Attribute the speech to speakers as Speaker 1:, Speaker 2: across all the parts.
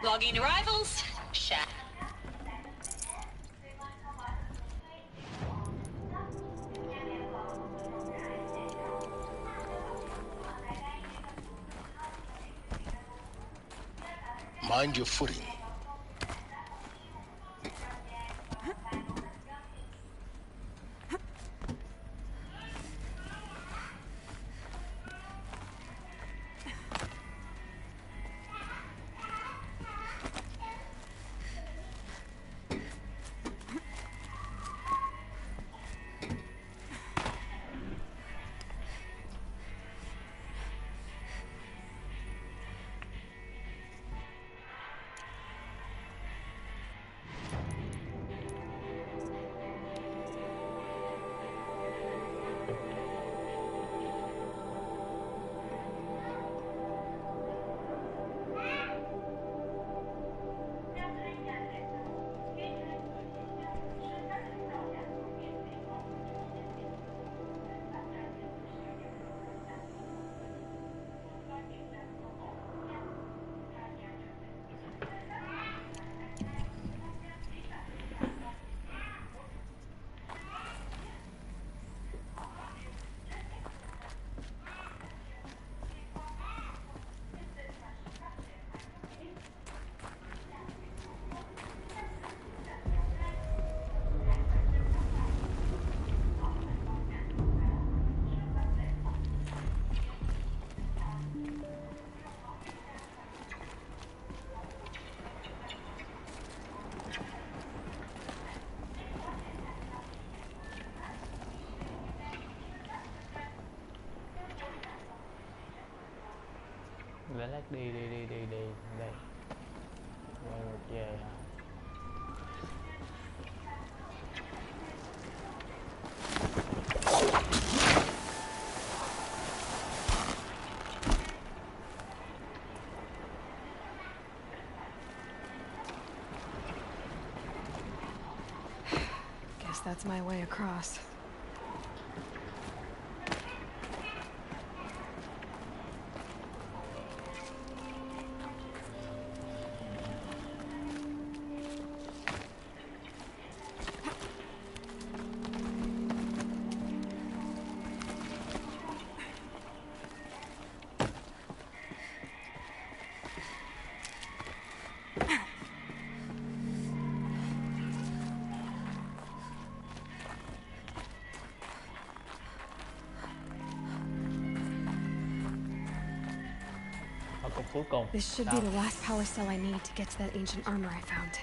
Speaker 1: Logging arrivals. Chat.
Speaker 2: Mind your footing.
Speaker 3: Relax đi đây quay ngược về hả?
Speaker 4: Guess that's my way across. This should be the last power cell I need to get to that ancient armor I found.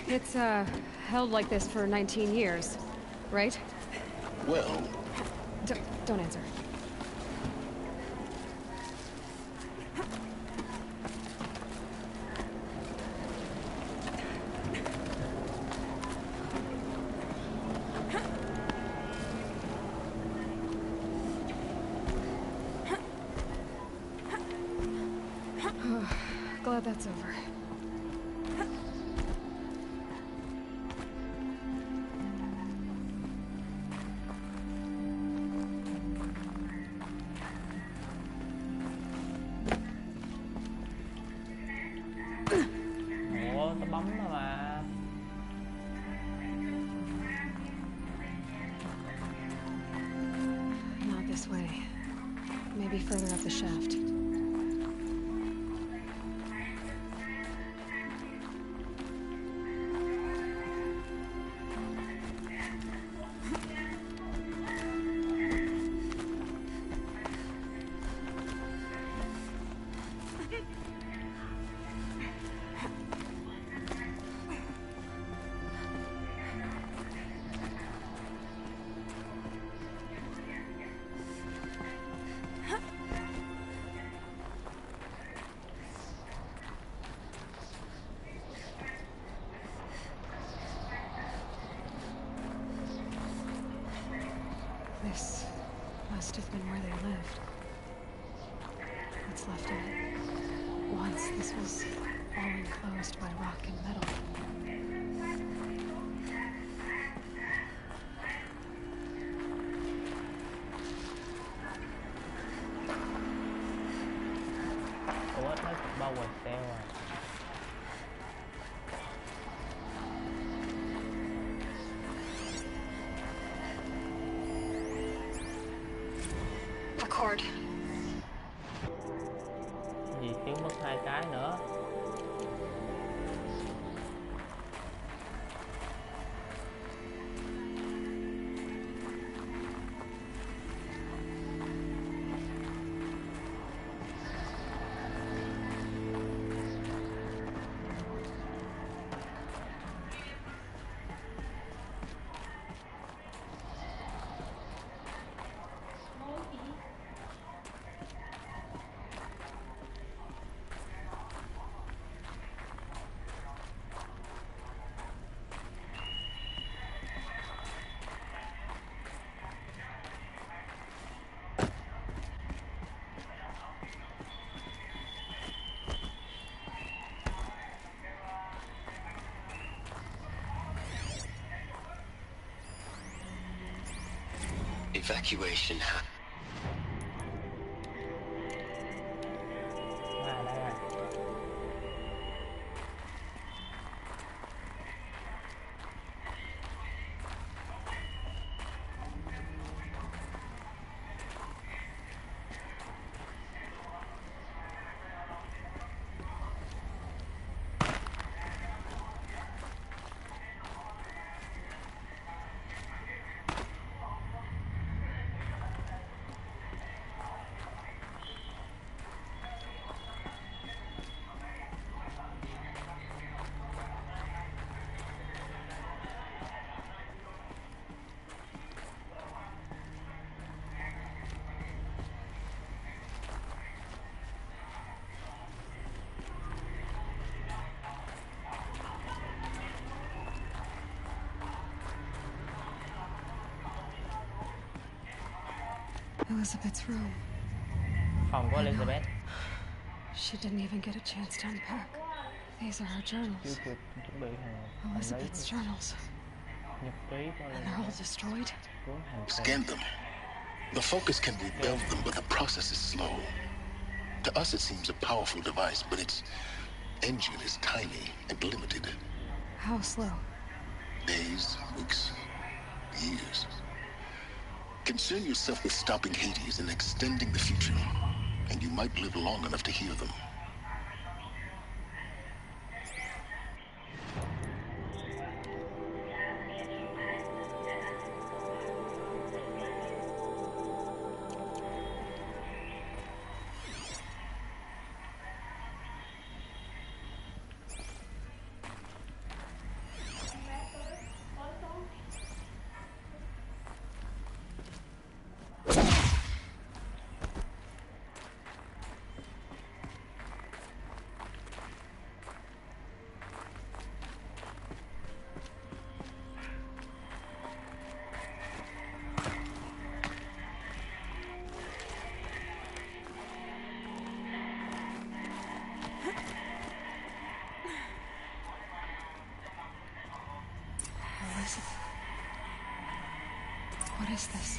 Speaker 4: It's, held like this for 19 years, right?
Speaker 2: Well,
Speaker 4: Don't answer. Glad that's over.
Speaker 3: Ủa, tao bấm mà.
Speaker 4: Not this way. Maybe further up the shaft. This must have been where they lived. What's left of it. Once this was all enclosed by rock and metal.
Speaker 3: Ủa, nó bao quanh teo à.
Speaker 1: Record.
Speaker 3: Gì thiếu mất 2 cái nữa.
Speaker 2: evacuation happened.
Speaker 3: À đây à.
Speaker 4: Elizabeth's room.
Speaker 3: Phòng của Elizabeth.
Speaker 4: She didn't even get a chance to unpack. These are her
Speaker 3: Chưa
Speaker 4: journals.
Speaker 3: kịp chuẩn bị hàng lấy
Speaker 4: Elizabeth's journals.
Speaker 3: nhật ký của
Speaker 4: And they're all
Speaker 3: Elizabeth.
Speaker 4: destroyed.
Speaker 3: Cuốn hành trình.
Speaker 2: Scan them. The Focus can rebuild them, but the process is slow. To us, it seems a powerful device, but its engine is tiny and limited.
Speaker 4: How slow?
Speaker 2: Days, weeks, years. Concern yourself with stopping Hades and extending the future, and you might live long enough to hear them.
Speaker 4: What is this?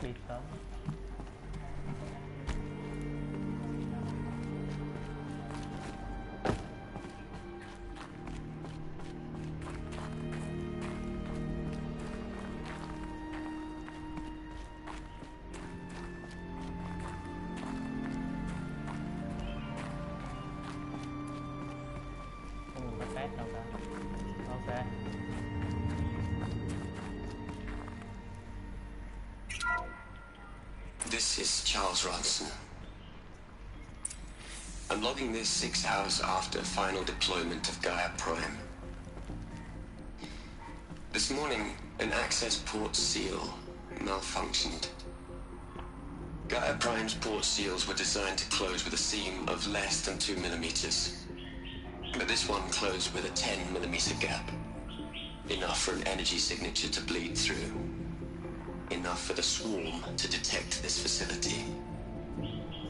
Speaker 3: Đi sớm. Không có test đâu cả. Ok.
Speaker 5: This is Charles Ronson. I'm logging this 6 hours after final deployment of Gaia Prime. This morning, an access port seal malfunctioned. Gaia Prime's port seals were designed to close with a seam of less than 2 millimeters. But this one closed with a 10 millimeter gap. Enough for an energy signature to bleed through. Enough for the swarm to detect this facility.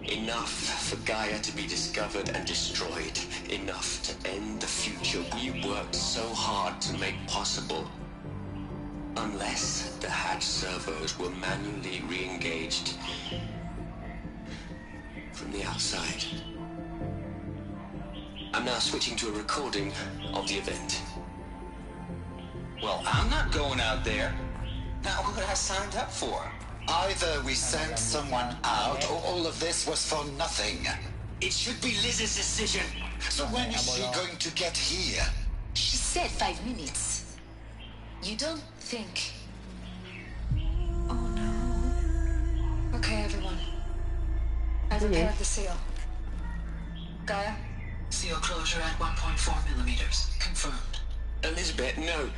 Speaker 5: Enough for Gaia to be discovered and destroyed. Enough to end the future we worked so hard to make possible. Unless the hatch servos were manually re-engaged from the outside. I'm now switching to a recording of the event.
Speaker 6: Well, I'm not going out there. Not what I signed up for.
Speaker 7: Either we sent someone out, or all of this was for nothing.
Speaker 6: It should be Liz's decision.
Speaker 7: So when is she going to get here?
Speaker 1: She said 5 minutes. You don't think...
Speaker 4: Oh no. Okay, everyone. I've repaired the seal. Gaia?
Speaker 6: Seal closure at 1.4 millimeters. Confirmed.
Speaker 5: Elizabeth, no.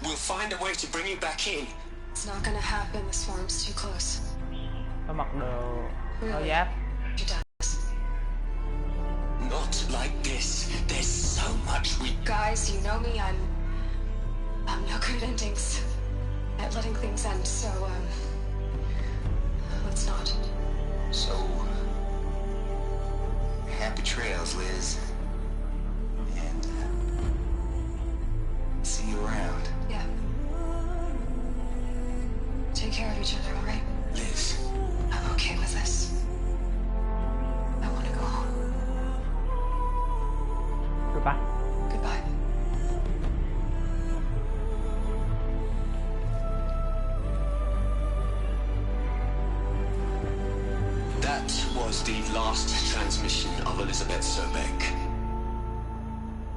Speaker 5: We'll find a way to bring you back in.
Speaker 4: It's not gonna happen. The swarm's too close.
Speaker 3: Có mặc đồ áo
Speaker 4: Really?
Speaker 3: giáp.
Speaker 4: She does.
Speaker 5: Not like this. There's so much we...
Speaker 4: Guys, you know me. I'm no good at endings. At letting things end. So let's not.
Speaker 6: So... happy trails, Liz. And... see you around.
Speaker 4: Yeah. Take care of each other, all right?
Speaker 5: Liz.
Speaker 4: I'm okay with this. I want to go home.
Speaker 3: Goodbye.
Speaker 4: Goodbye.
Speaker 5: That was the last transmission of Elizabeth Sobeck.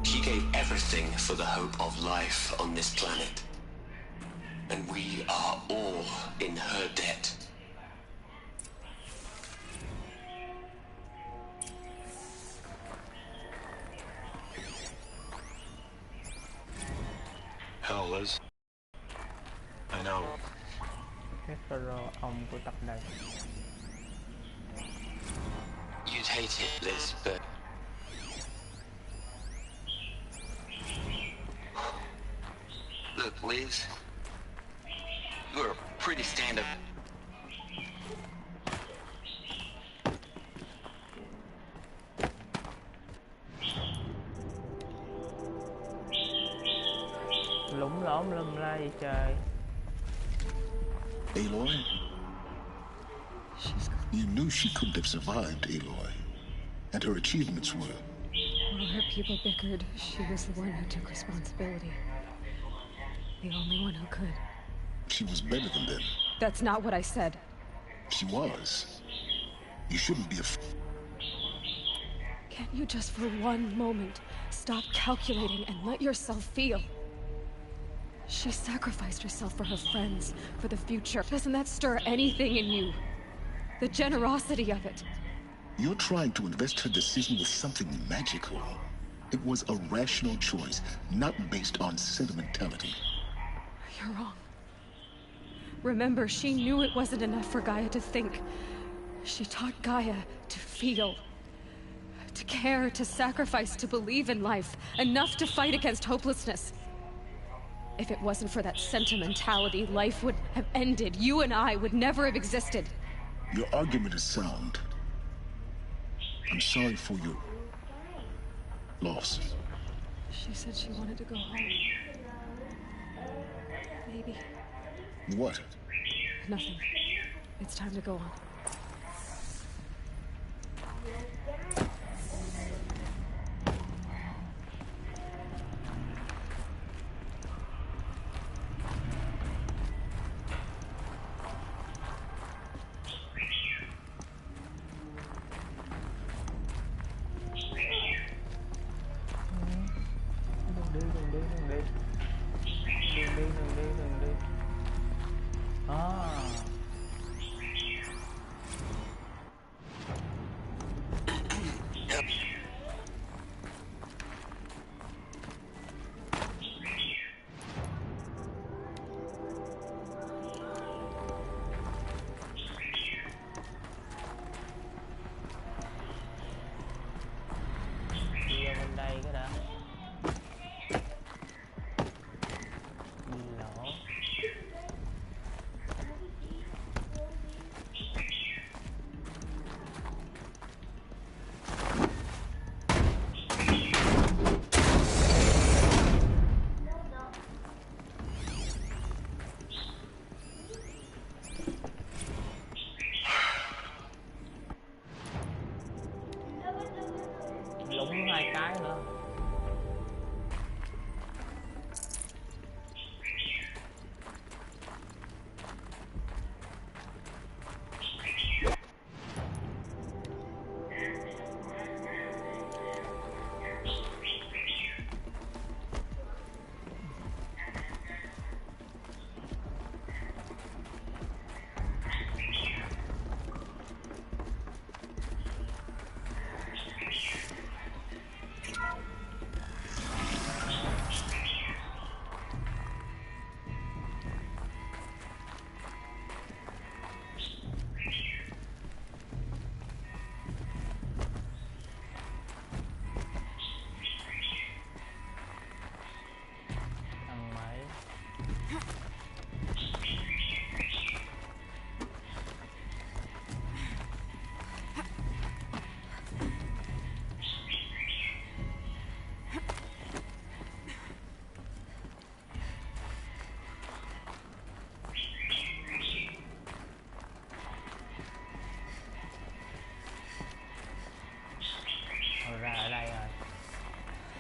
Speaker 5: She gave everything for the hope of life on this planet. And we are all in her debt.
Speaker 2: Hell, Liz. I know.
Speaker 3: Cái pro ông của tập này.
Speaker 5: You'd hate it, Liz, but...
Speaker 6: Look, Liz. You're a pretty stand-up...
Speaker 3: Lủng lõm lum la vậy trời.
Speaker 2: Aloy? You knew she couldn't have survived, Aloy. And her achievements were...
Speaker 4: While her people bickered, she was the one who took responsibility. The only one who could.
Speaker 2: She was better than them.
Speaker 4: That's not what I said.
Speaker 2: She was. You shouldn't be
Speaker 4: Can't you just for one moment stop calculating and let yourself feel? She sacrificed herself for her friends, for the future. Doesn't that stir anything in you? The generosity of it.
Speaker 2: You're trying to invest her decision with something magical. It was a rational choice, not based on sentimentality.
Speaker 4: You're wrong. Remember, she knew it wasn't enough for Gaia to think. She taught Gaia to feel. To care, to sacrifice, to believe in life. Enough to fight against hopelessness. If it wasn't for that sentimentality, life would have ended. You and I would never have existed.
Speaker 2: Your argument is sound. I'm sorry for your loss.
Speaker 4: She said she wanted to go home. Maybe.
Speaker 2: What?
Speaker 4: Nothing. It's time to go on.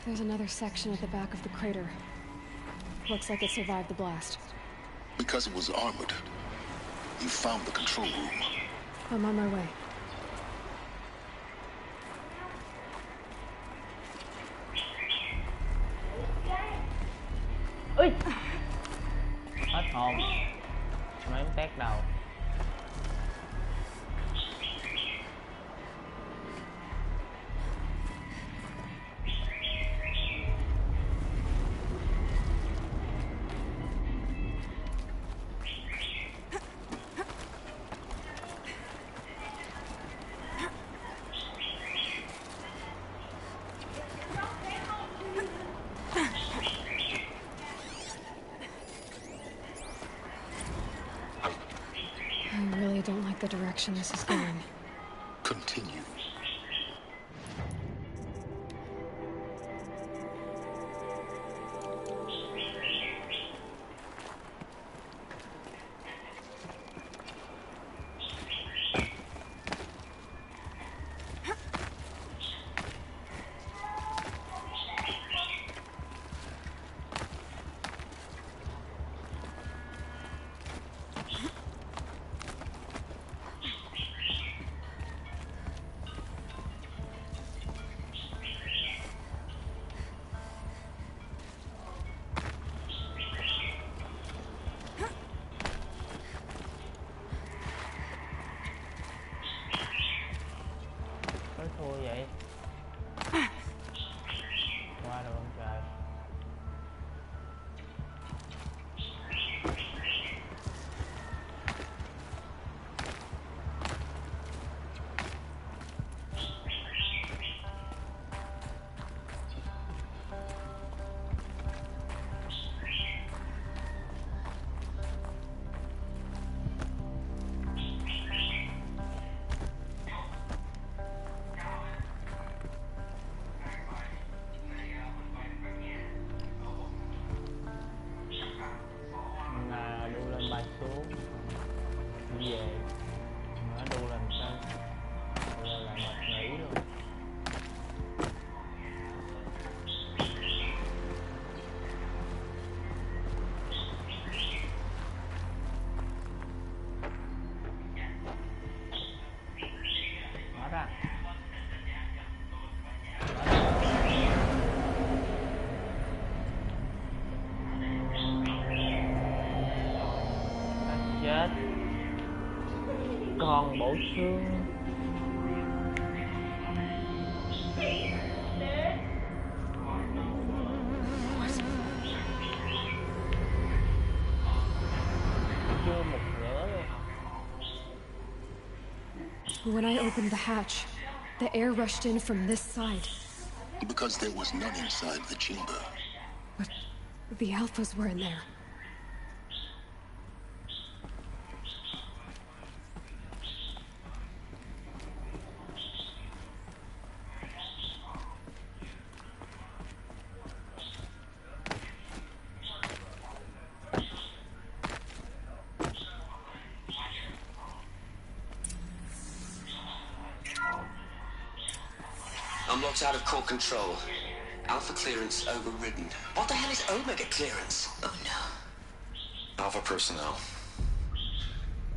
Speaker 4: There's another section at the back of the crater. Looks like it survived the blast.
Speaker 2: Because it was armored. You found the control room.
Speaker 4: I'm on my way.
Speaker 3: Ui. Hết hồn. Mấy tét đầu.
Speaker 4: I really don't like the direction this is going.
Speaker 2: Continue.
Speaker 3: về mở đu làm sao lên lại mệt nghỉ luôn. Mở ra. Chết. Còn bộ xương. Chưa một nhớ luôn.
Speaker 4: When I opened the hatch, the air rushed in from this side.
Speaker 2: Because there was none inside the chamber.
Speaker 4: But the alphas were in there.
Speaker 5: I'm locked out of core control. Alpha clearance overridden. What the hell is Omega clearance?
Speaker 1: Oh no.
Speaker 5: Alpha personnel.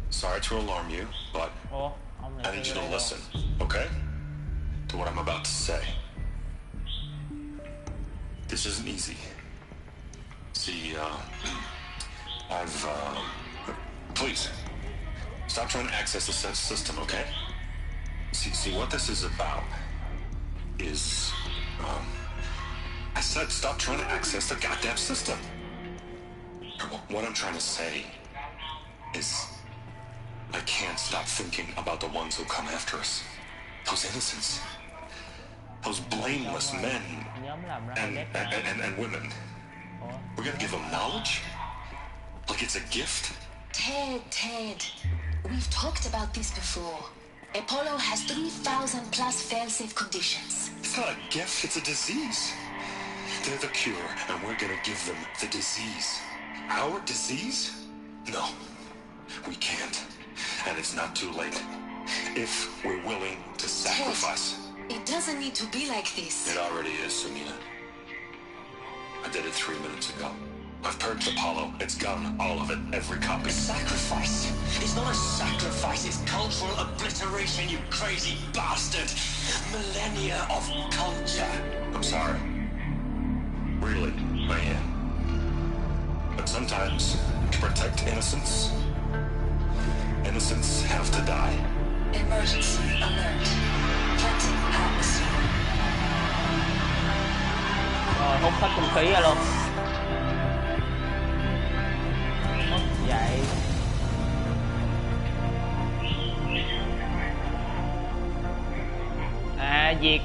Speaker 5: Sorry to alarm you, but
Speaker 3: Ủa, ông này
Speaker 5: I need you to
Speaker 3: đây
Speaker 5: listen, okay? To what I'm about to say. This isn't easy. See, please, stop trying to access the system, okay? See, what this is about is, I said stop trying to access the goddamn system. What I'm trying to say is, I can't stop thinking about the ones who come after us. Those innocents. Those blameless men
Speaker 3: Nhóm làm ra
Speaker 5: and women. We're gonna give them knowledge? Like it's a gift?
Speaker 1: Ted. We've talked about this before. Apollo has 3,000 plus fail-safe conditions.
Speaker 5: It's not a gift, it's a disease. They're the cure, and we're gonna give them the disease. Our disease? No, we can't. And it's not too late. If we're willing to sacrifice.
Speaker 1: Ted, it doesn't need to be like this.
Speaker 5: It already is, Sumina. I did it 3 minutes ago. I've purged Apollo. It's gone. All of it. Every copy.
Speaker 6: Sacrifice? It's not a sacrifice, it's cultural obliteration, you crazy bastard! Millennia of culture.
Speaker 5: I'm sorry. Really, I am. But sometimes, to protect innocence, innocents have to die.
Speaker 1: Emergency alert. Planting atmosphere.
Speaker 3: Rồi hút hết không khí ra luôn. Mất dậy. À, diệt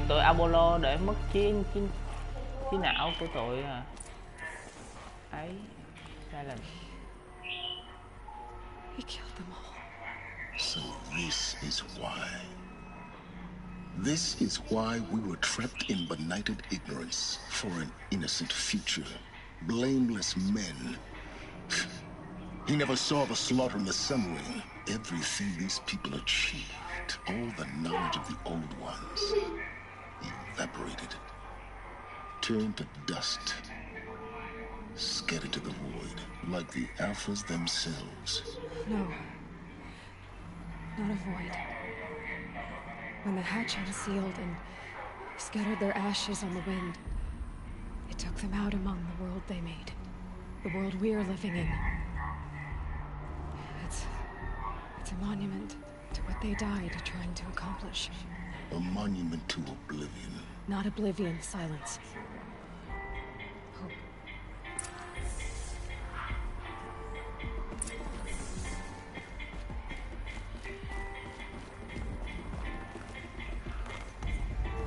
Speaker 3: tụi Apollo để mất trí não của tụi ấy. Sai lầm.
Speaker 4: We killed them all.
Speaker 2: So this is why. This is why we were trapped in benighted ignorance for an innocent future. Blameless men. He never saw the slaughter in the Sunwing. Everything these people achieved, all the knowledge of the old ones, evaporated, turned to dust, scattered to the void, like the Alphas themselves.
Speaker 4: No. Not a void. When the hatch unsealed and scattered their ashes on the wind, it took them out among the world they made. The world we're living in. It's a monument to what they died trying to accomplish.
Speaker 2: A monument to oblivion.
Speaker 4: Not oblivion, silence. Hope.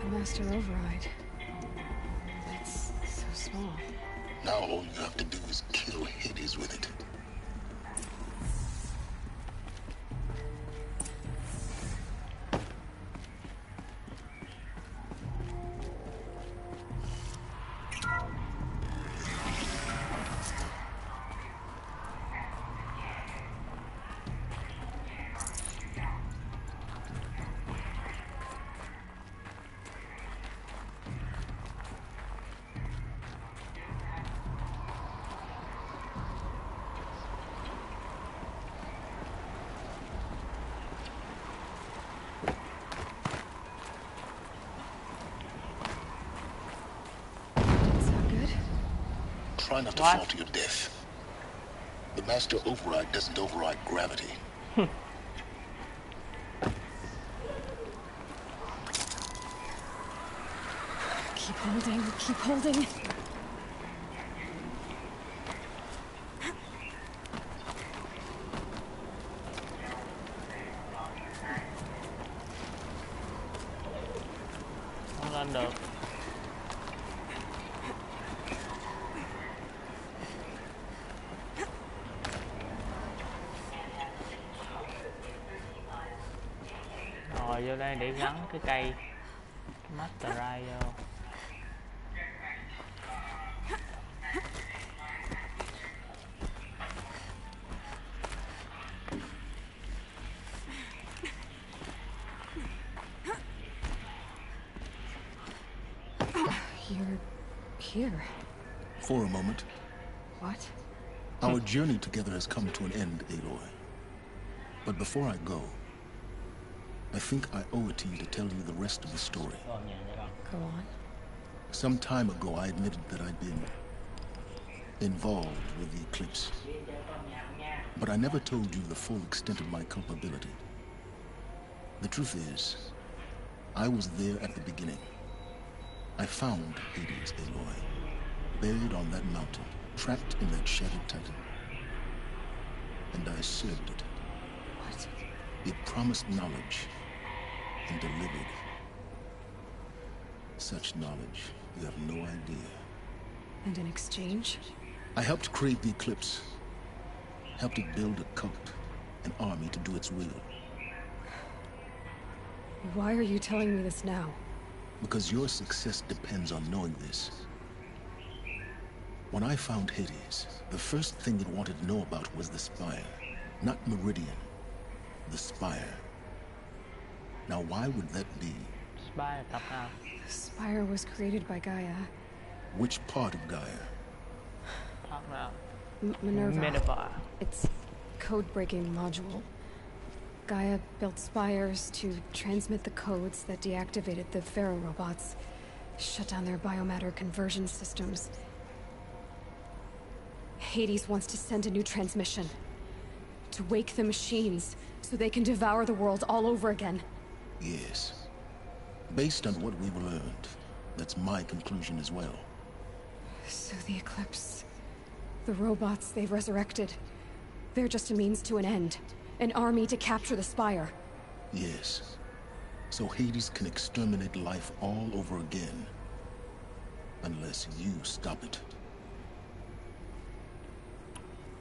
Speaker 4: A master override. It's so small.
Speaker 2: Now all you have to do is kill Hades with it. Try not to
Speaker 3: What?
Speaker 2: fall to your death. The master override doesn't override gravity.
Speaker 4: Keep holding, keep holding.
Speaker 3: Không lên được. Rồi vô đây để gắn cái cây Master Ray vô.
Speaker 4: You're here.
Speaker 2: For a moment,
Speaker 4: What?
Speaker 2: our journey together has come to an end, Aloy. But before I go, I think I owe it to you to tell you the rest of the story.
Speaker 4: Go on.
Speaker 2: Some time ago, I admitted that I'd been involved with the eclipse. But I never told you the full extent of my culpability. The truth is, I was there at the beginning. I found Hades, Aloy, buried on that mountain, trapped in that shattered titan. And I served it.
Speaker 4: What?
Speaker 2: It promised knowledge and delivered. Such knowledge, you have no idea.
Speaker 4: And in exchange?
Speaker 2: I helped create the Eclipse. Helped it build a cult, an army to do its will.
Speaker 4: Why are you telling me this now?
Speaker 2: Because your success depends on knowing this. When I found Hades, the first thing it wanted to know about was the Spire. Not Meridian. The Spire. Now why would that be?
Speaker 3: Spy tập nào?
Speaker 4: Spire was created by Gaia.
Speaker 2: Which part of Gaia?
Speaker 3: Tập nào?
Speaker 4: Minerva.
Speaker 3: Minerva.
Speaker 4: It's code-breaking module. Gaia built spires to transmit the codes that deactivated the Pharaoh robots, shut down their biomatter conversion systems. Hades wants to send a new transmission. To wake the machines, so they can devour the world all over again.
Speaker 2: Yes. Based on what we've learned, that's my conclusion as well.
Speaker 4: So the Eclipse... the robots they've resurrected... they're just a means to an end. An army to capture the Spire.
Speaker 2: Yes. So Hades can exterminate life all over again. Unless you stop it.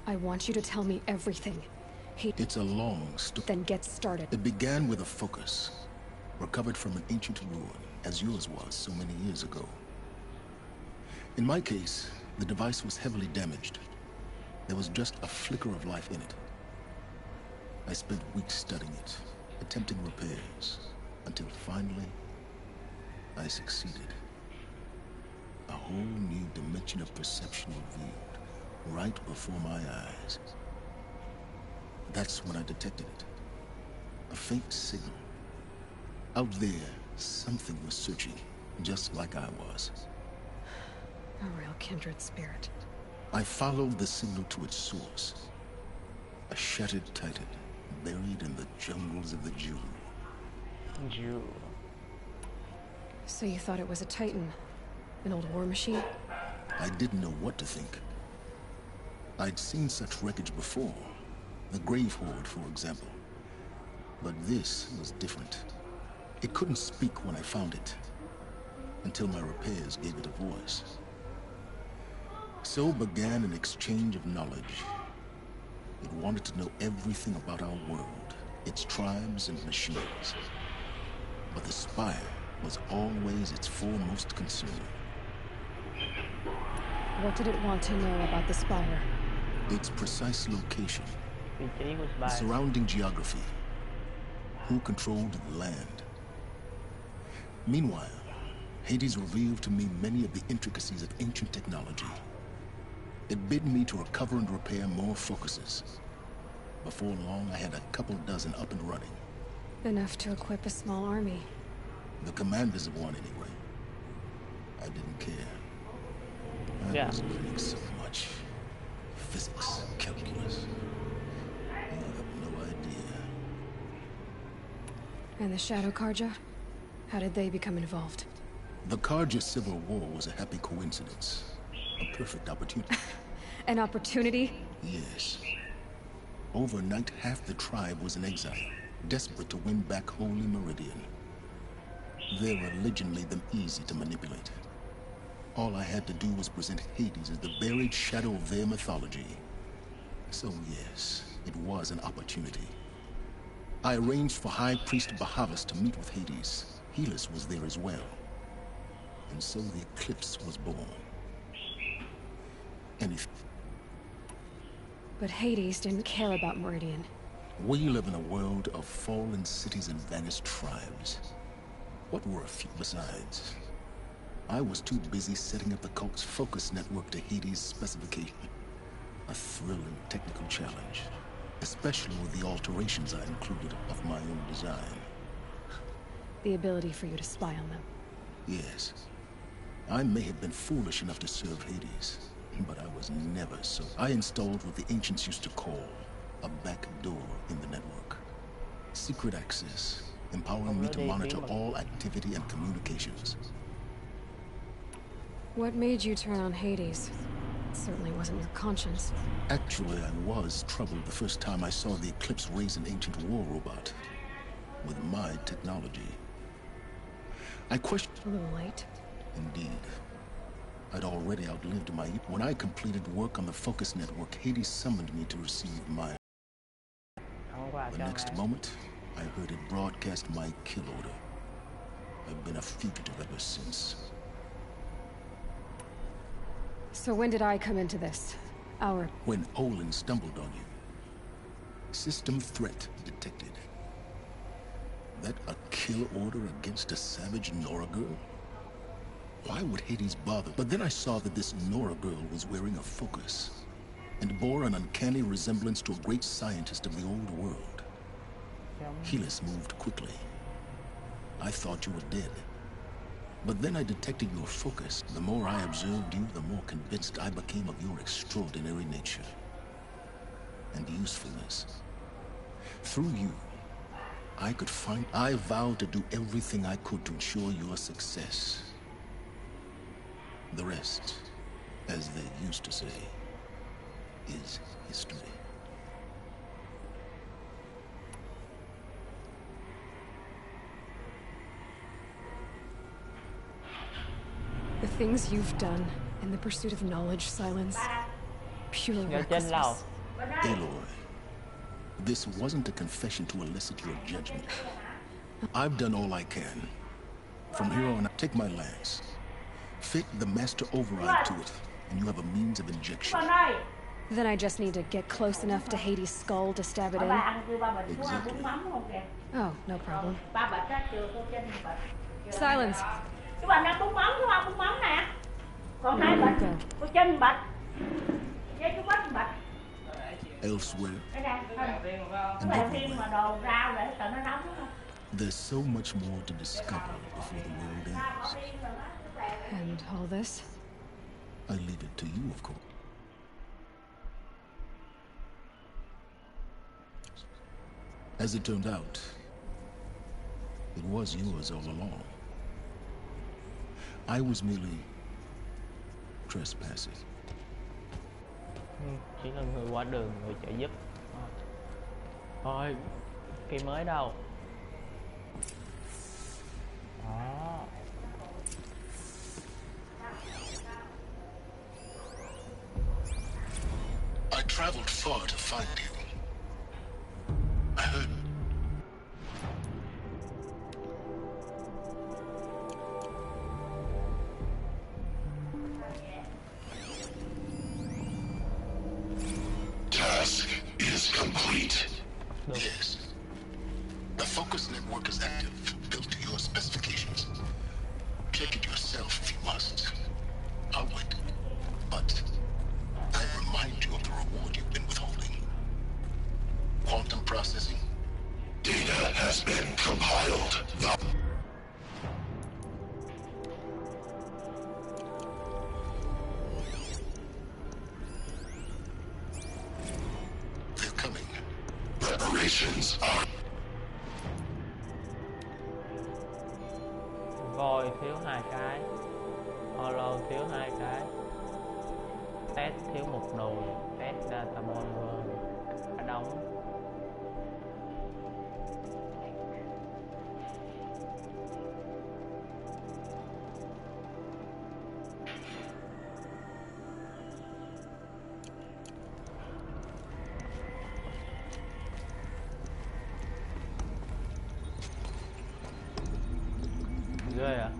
Speaker 4: I want you to tell me everything.
Speaker 2: It's a long story.
Speaker 4: Then get started.
Speaker 2: It began with a focus, recovered from an ancient ruin, as yours was so many years ago. In my case, the device was heavily damaged. There was just a flicker of life in it. I spent weeks studying it, attempting repairs, until finally, I succeeded. A whole new dimension of perception revealed, right before my eyes. That's when I detected it. A faint signal. Out there, something was searching, just like I was.
Speaker 4: A real kindred spirit.
Speaker 2: I followed the signal to its source. A shattered titan, buried in the jungles of the Jewel.
Speaker 3: Jewel.
Speaker 4: So you thought it was a Titan? An old war machine?
Speaker 2: I didn't know what to think. I'd seen such wreckage before. The Grave Horde, for example. But this was different. It couldn't speak when I found it, until my repairs gave it a voice. So began an exchange of knowledge. It wanted to know everything about our world, its tribes and machines. But the Spire was always its foremost concern.
Speaker 4: What did it want to know about the Spire?
Speaker 2: Its precise location,
Speaker 3: Vị trí của
Speaker 2: the
Speaker 3: Spy.
Speaker 2: surrounding geography, who controlled the land. Meanwhile, Hades revealed to me many of the intricacies of ancient technology. It bid me to recover and repair more focuses. Before long, I had a couple dozen up and running.
Speaker 4: Enough to equip a small army.
Speaker 2: The commanders of one, anyway. I didn't care. I
Speaker 3: Yeah.
Speaker 2: was learning so much. physics, calculus. You have no idea.
Speaker 4: And the Shadow Karja? How did they become involved?
Speaker 2: The Karja Civil War was a happy coincidence. A perfect opportunity.
Speaker 4: An opportunity?
Speaker 2: Yes. Overnight, half the tribe was in exile, desperate to win back Holy Meridian. Their religion made them easy to manipulate. All I had to do was present Hades as the buried shadow of their mythology. So yes, it was an opportunity. I arranged for High Priest Bahavas to meet with Hades. Helis was there as well. And so the Eclipse was born. And if...
Speaker 4: But Hades didn't care about Meridian.
Speaker 2: We live in a world of fallen cities and vanished tribes. What were a few besides? I was too busy setting up the cult's focus network to Hades' specification. A thrilling technical challenge, especially with the alterations I included of my own design.
Speaker 4: The ability for you to spy on them.
Speaker 2: Yes. I may have been foolish enough to serve Hades, but I was never so. I installed what the ancients used to call a back door in the network. Secret access, empowering me to monitor all activity and communications.
Speaker 4: What made you turn on Hades? It certainly wasn't your conscience.
Speaker 2: Actually, I was troubled the first time I saw the Eclipse raise an ancient war robot with my technology. I questioned...
Speaker 4: A little late.
Speaker 2: Indeed. I'd already outlived my... When I completed work on the Focus Network, Hades summoned me to receive my... The next moment, I heard it broadcast my kill order. I've been a fugitive ever since.
Speaker 4: So when did I come into this?
Speaker 2: When Olin stumbled on you. System threat detected. That a kill order against a savage Nora girl? Why would Hades bother? But then I saw that this Nora girl was wearing a focus and bore an uncanny resemblance to a great scientist of the old world. Helis moved quickly. I thought you were dead. But then I detected your focus. The more I observed you, the more convinced I became of your extraordinary nature and usefulness. Through you, I vowed to do everything I could to ensure your success. The rest, as they used to say, is history.
Speaker 4: The things you've done in the pursuit of knowledge, Silence, pure recklessness.
Speaker 2: Aloy, this wasn't a confession to elicit your judgment. I've done all I can. From here on, take my lance. Fit the master override to it, and you have a means of injection.
Speaker 4: Then I just need to get close enough to Hades' skull to stab it in?
Speaker 2: Exactly.
Speaker 4: Oh, no problem. Silence.
Speaker 2: Elsewhere, and everywhere. There's so much more to discover before the world ends.
Speaker 4: And all this?
Speaker 2: I leave it to you, of course. As it turned out, it was yours all along. I was merely trespassing.
Speaker 3: Chỉ là người qua đường, người trợ giúp. Thôi, cây mới đâu. Đó.
Speaker 2: I traveled far to find you. I heard...
Speaker 8: Task is complete.
Speaker 2: Yes. The Focus Network is active, built to your specifications. Check it yourself if you must. I'll wait. But I remind you of the reward you've been withholding. Quantum processing.
Speaker 8: Data has been compiled. Preparations are...
Speaker 3: Voi thiếu 2 cái, Holo thiếu 2 cái, Test thiếu 1 nồi, Test Data Bomber cả đống. Ghê à?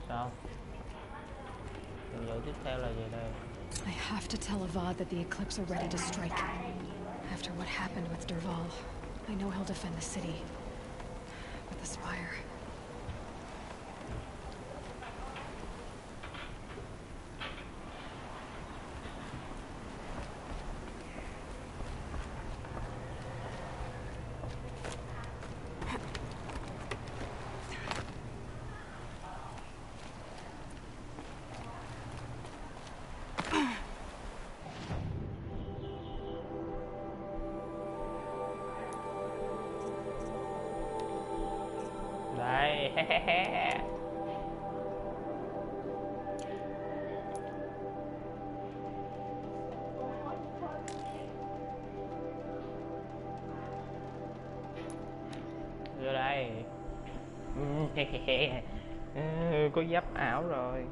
Speaker 3: Sao? Nhiệm vụ tiếp theo là gì đây?
Speaker 4: I have to tell Avad that the Eclipse are ready to strike. After what happened with Dervahl, I know he'll defend the city. But the Spire...
Speaker 3: Đây. Vô đây. Có giáp ảo rồi.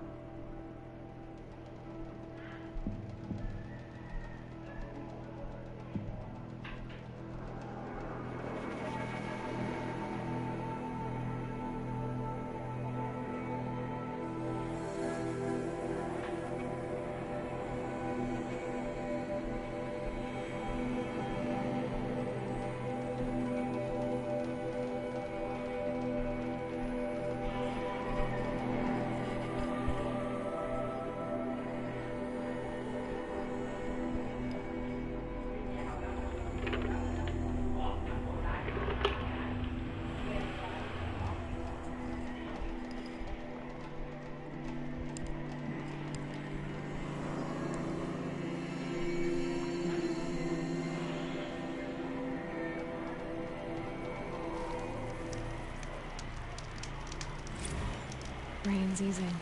Speaker 4: Rain's easing.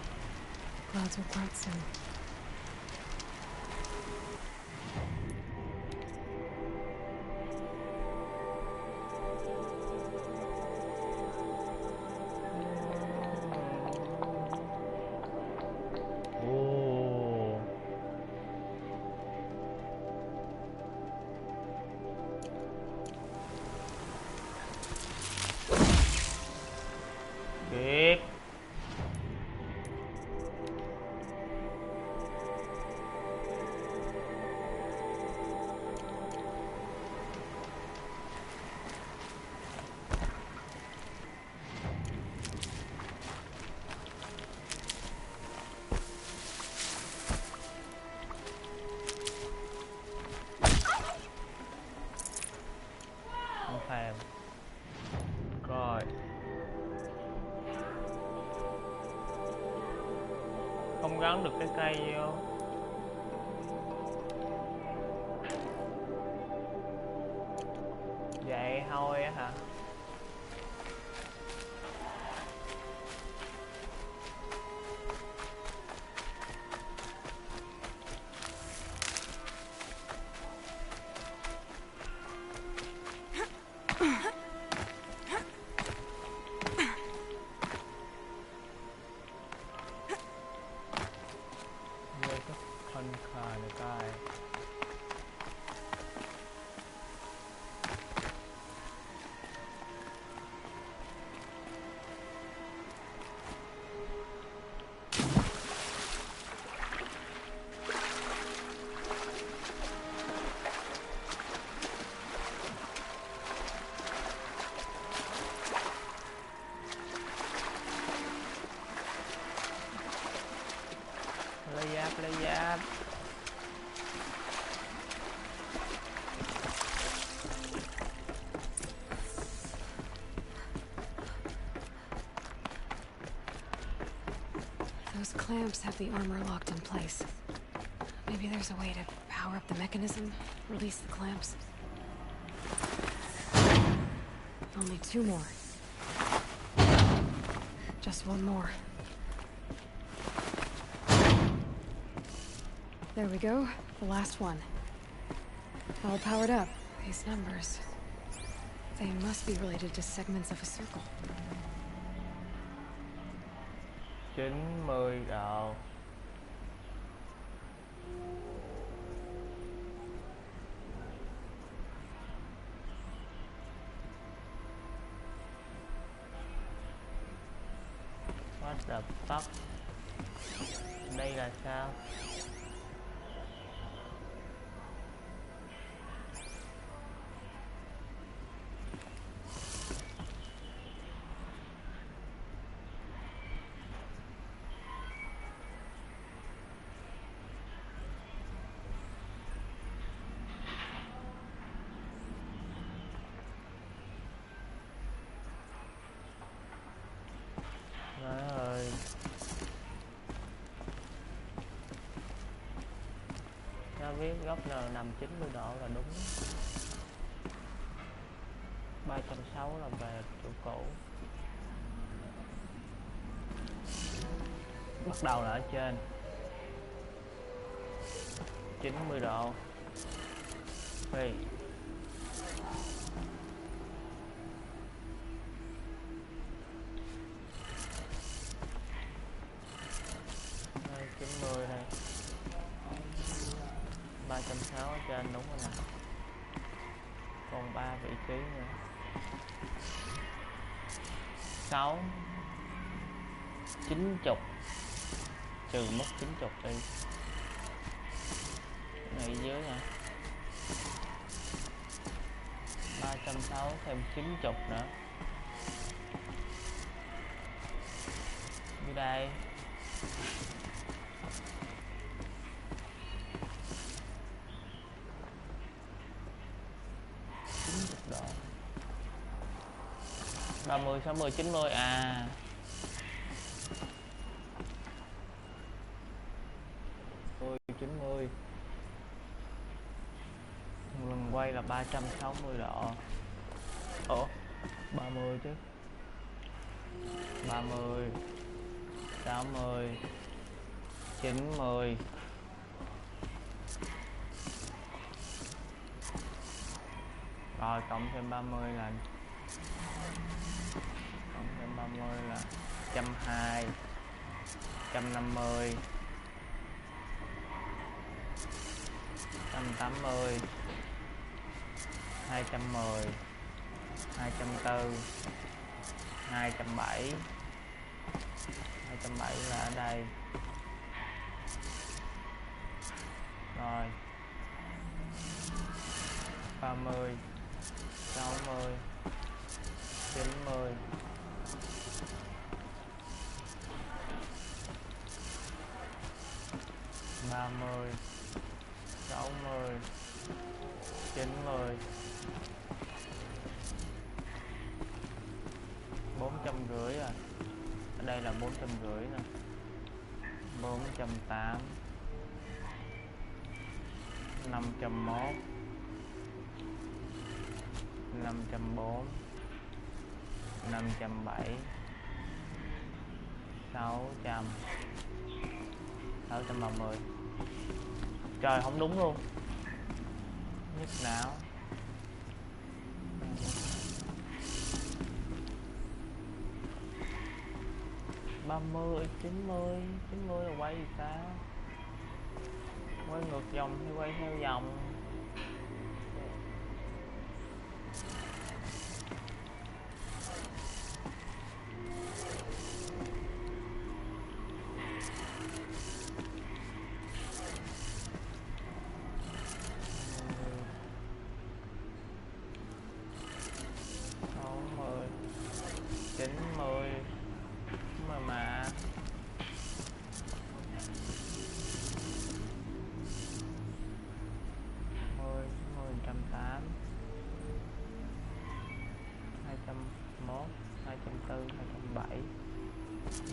Speaker 4: Clouds will part soon.
Speaker 3: Kịp. Không thèm. Rồi. Không gắn được cái cây vô. Vậy thôi á hả? Con khờ này coi. Lấy giáp, lấy giáp.
Speaker 4: Those clamps have the armor locked in place. Maybe there's a way to power up the mechanism, release the clamps. Only 2 more. Just 1 more. There we go. The last one. All powered up. These numbers. They must be related to segments of a circle.
Speaker 3: 90 độ. What the fuck? Đây là sao? Viết góc N nằm 90 độ là đúng. 360 là về chỗ cũ. Bắt đầu là ở trên 90 độ. Đây. Đây 90 đây. 360 ở trên đúng rồi nè. Còn 3 vị trí nữa. 6 90 trừ mất 90 đi. Này dưới nè. 360 thêm 90 nữa. Như đây. Độ 30, 60, 90 à. Ôi 90. Lần quay là 360 độ. Ủa 30 chứ. 30 60 90. Rồi cộng thêm 30 là 120, 150, 180, 210, 240, 270. 270 là ở đây. Rồi 30 60 90 30 60 90 450 rồi. Ở đây là 450 nè. 480 501 504 570 600 630. Trời không đúng luôn. Nhức não. ba mươi 90 là quay gì sao? Quay ngược dòng hay quay theo dòng?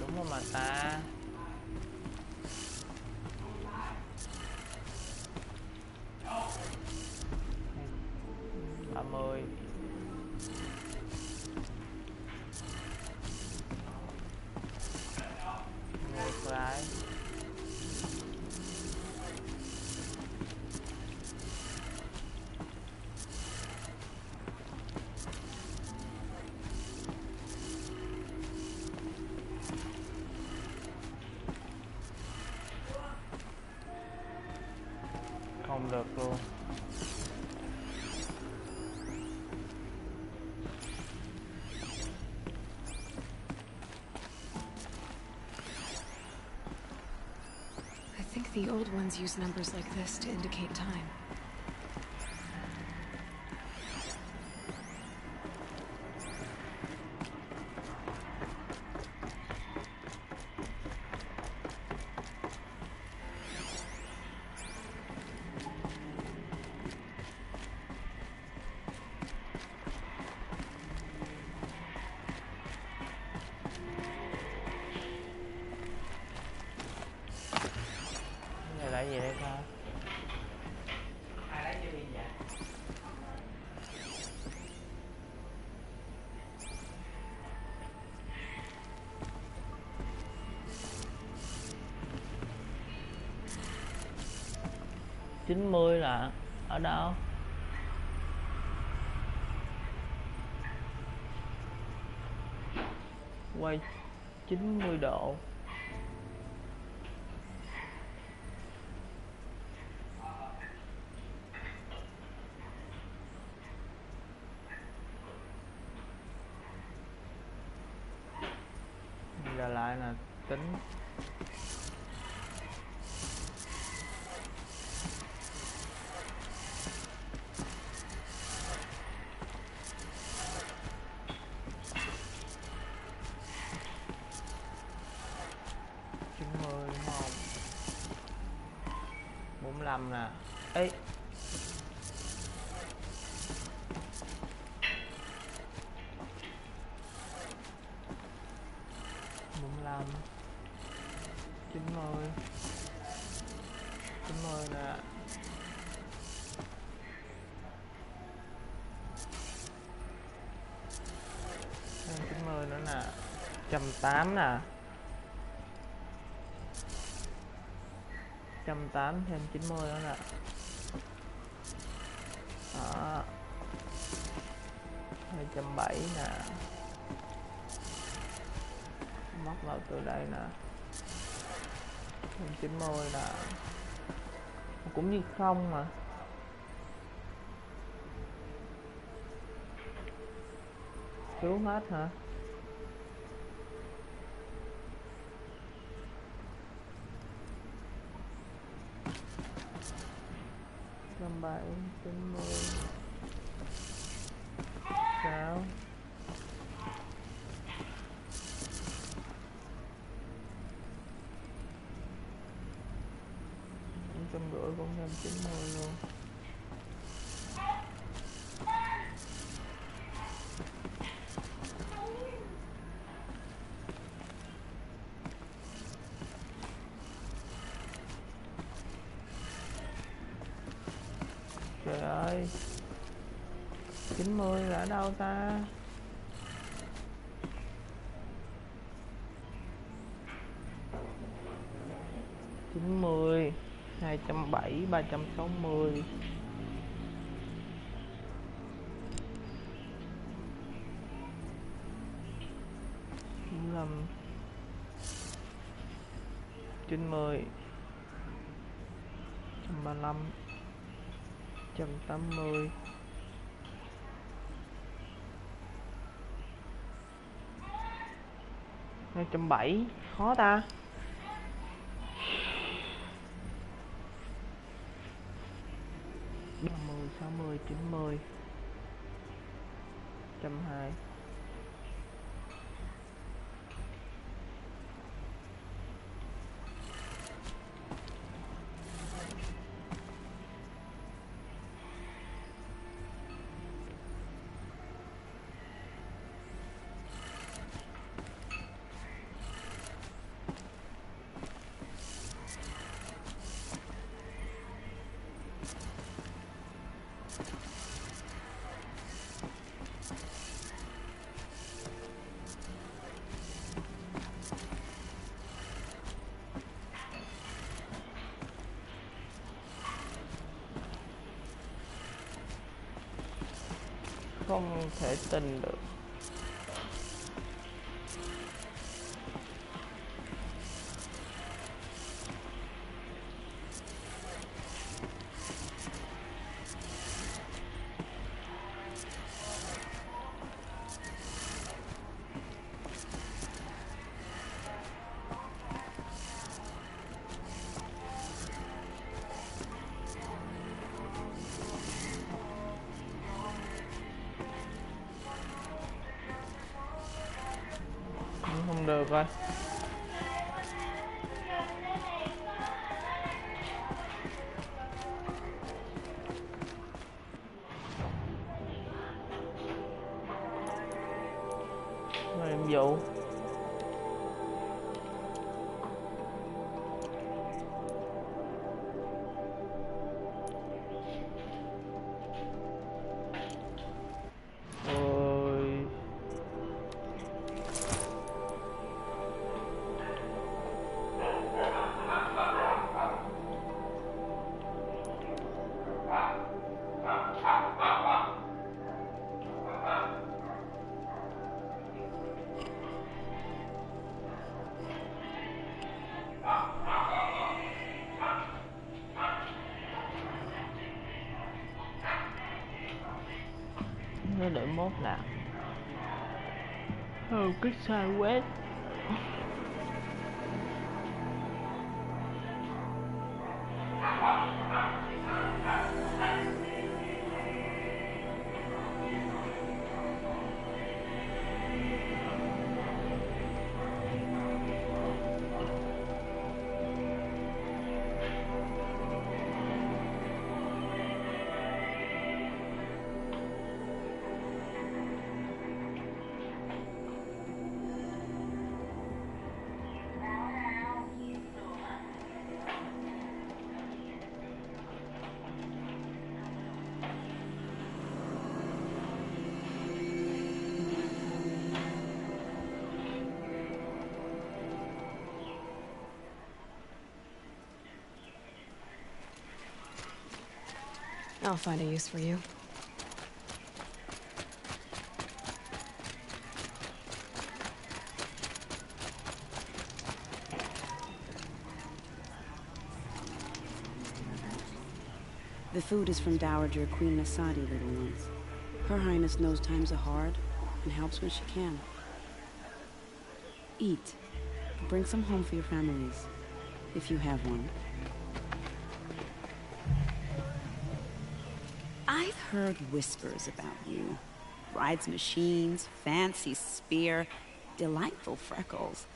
Speaker 3: Đúng không mà ta? lại. Không được luôn.
Speaker 4: I think the old ones use numbers like this to indicate time.
Speaker 3: Là gì đây ta?
Speaker 9: Ai lấy cho pin vậy?
Speaker 3: Chín mươi là ở đâu? Quay 90 độ. Giờ lại là tính không 45 nè. Ê, chín mươi nè. 90 nữa nè. 180 nè. 180 thêm 90 nữa nè. Đó. 270 nè. Móc vào từ đây nè. 90 nè. Cũng như không mà. Cứu hết hả? Năm 7 90 sao? 150 cũng 190 luôn. Trời ơi, 90 là ở đâu ta? Chín mươi, 270, 360. Lầm 90, 135, 180. Hai 170, khó ta. 30, 60, 90, 120. không thể tin được. Không được rồi. Nhiệm vụ. Nó đợi mốt nào. Cái sai quét.
Speaker 4: I'll find a use for you.
Speaker 10: The food is from Dowager Queen Nasadi, little ones. Her Highness knows times are hard and helps when she can. Eat. Bring some home for your families, if you have one. I've heard whispers about you. Rides machines, fancy spear, delightful freckles.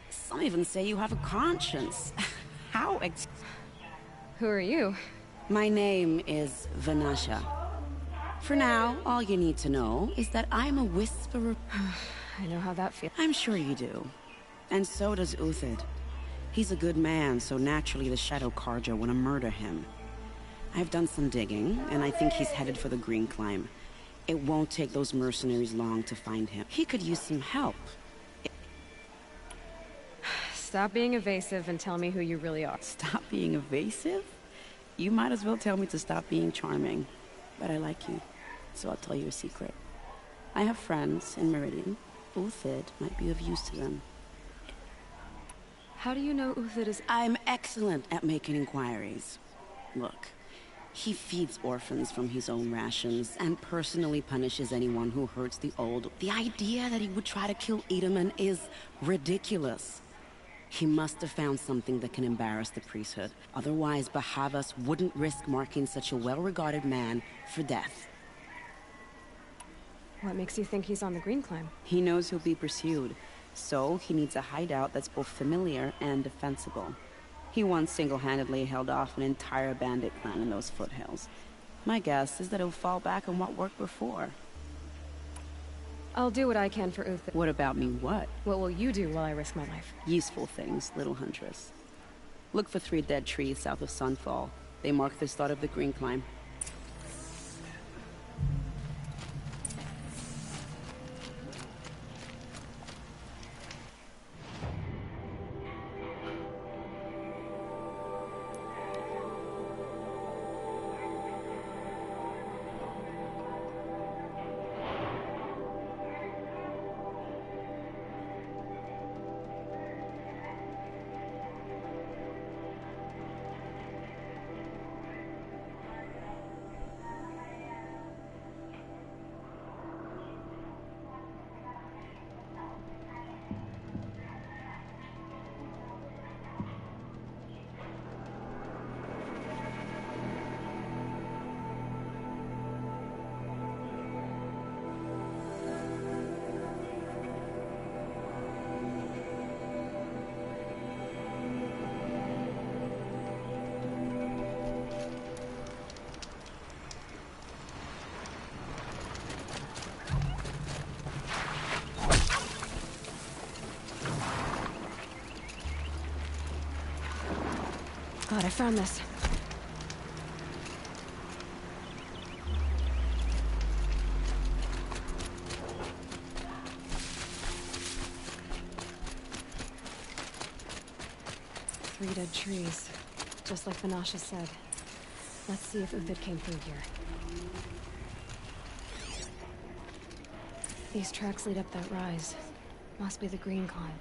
Speaker 10: Some even say you have a conscience. How
Speaker 4: Who are you?
Speaker 10: My name is Vanasha. For now, all you need to know is that I'm a whisperer.
Speaker 4: I know how that feels.
Speaker 10: I'm sure you do. And so does Uthid. He's a good man, so naturally the Shadow Carja want to murder him. I've done some digging, and I think he's headed for the Green Climb. It won't take those mercenaries long to find him. He could use some help.
Speaker 4: Stop being evasive and tell me who you really are.
Speaker 10: Stop being evasive? You might as well tell me to stop being charming. But I like you, so I'll tell you a secret. I have friends in Meridian. Uthid might be of use to them.
Speaker 4: How do you know Uthid is...
Speaker 10: I'm excellent at making inquiries. Look, he feeds orphans from his own rations and personally punishes anyone who hurts the old. The idea that he would try to kill Edaman is ridiculous. He must have found something that can embarrass the priesthood. Otherwise, Bahavas wouldn't risk marking such a well-regarded man for death.
Speaker 4: What makes you think he's on the Green Climb?
Speaker 10: He knows he'll be pursued, so he needs a hideout that's both familiar and defensible. He once single-handedly held off an entire bandit clan in those foothills. My guess is that he'll fall back on what worked before.
Speaker 4: I'll do what I can for Uthid.
Speaker 10: What about me, what?
Speaker 4: What will you do while I risk my life?
Speaker 10: Useful things, little huntress. Look for 3 dead trees south of Sunfall. They mark the start of the Green Climb.
Speaker 4: God, I found this. Three dead trees, just like Vanasha said. Let's see if Uthid came through here. These tracks lead up that rise. Must be the green climb.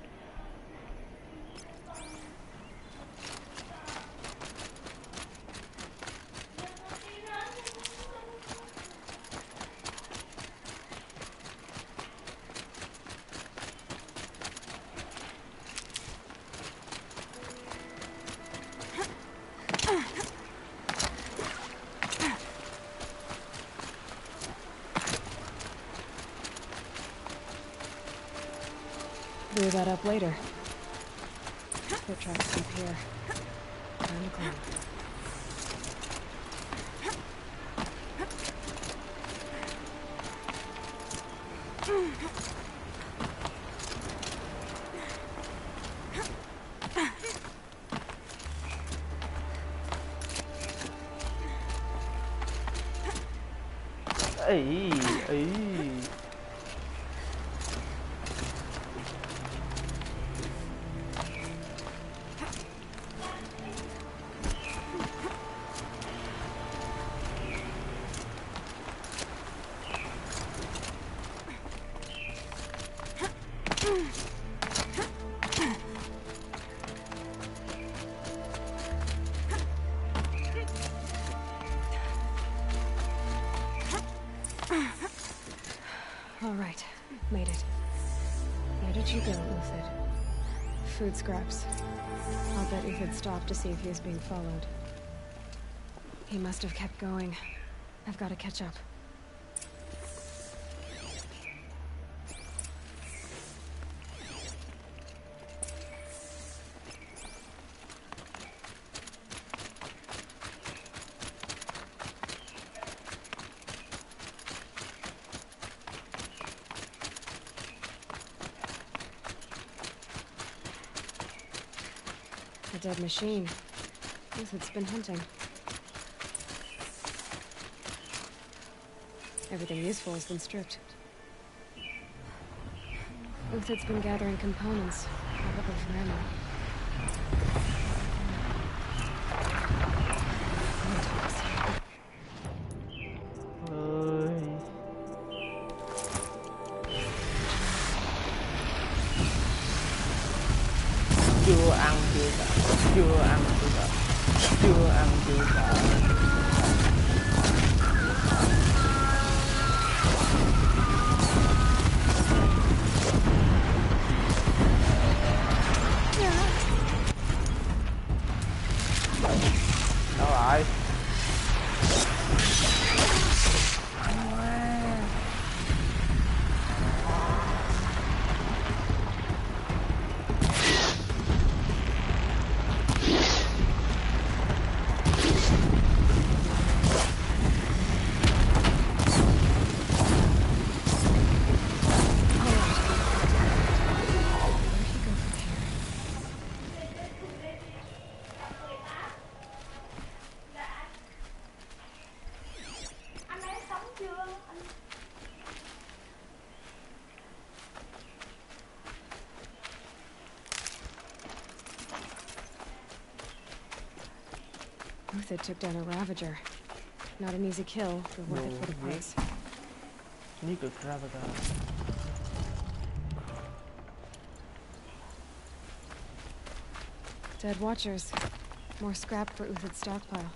Speaker 4: Blew that up later. Foot tracks up here. Time to climb. All right, made it. Where did you go, Uthid? Food scraps. I'll bet Uthid stopped to see if he was being followed. He must have kept going. I've got to catch up. A dead machine. Uthid's been hunting. Everything useful has been stripped. Uthid's been gathering components, probably for ammo.
Speaker 3: Chưa ăn chưa sợ, chưa ăn chưa sợ, chưa ăn chưa sợ. Đâu rồi?
Speaker 4: Uthid took down a Ravager. Not an easy kill, but worth it for the price.
Speaker 3: Sneaker Ravager.
Speaker 4: Dead Watchers. More scrap for Uthid's stockpile.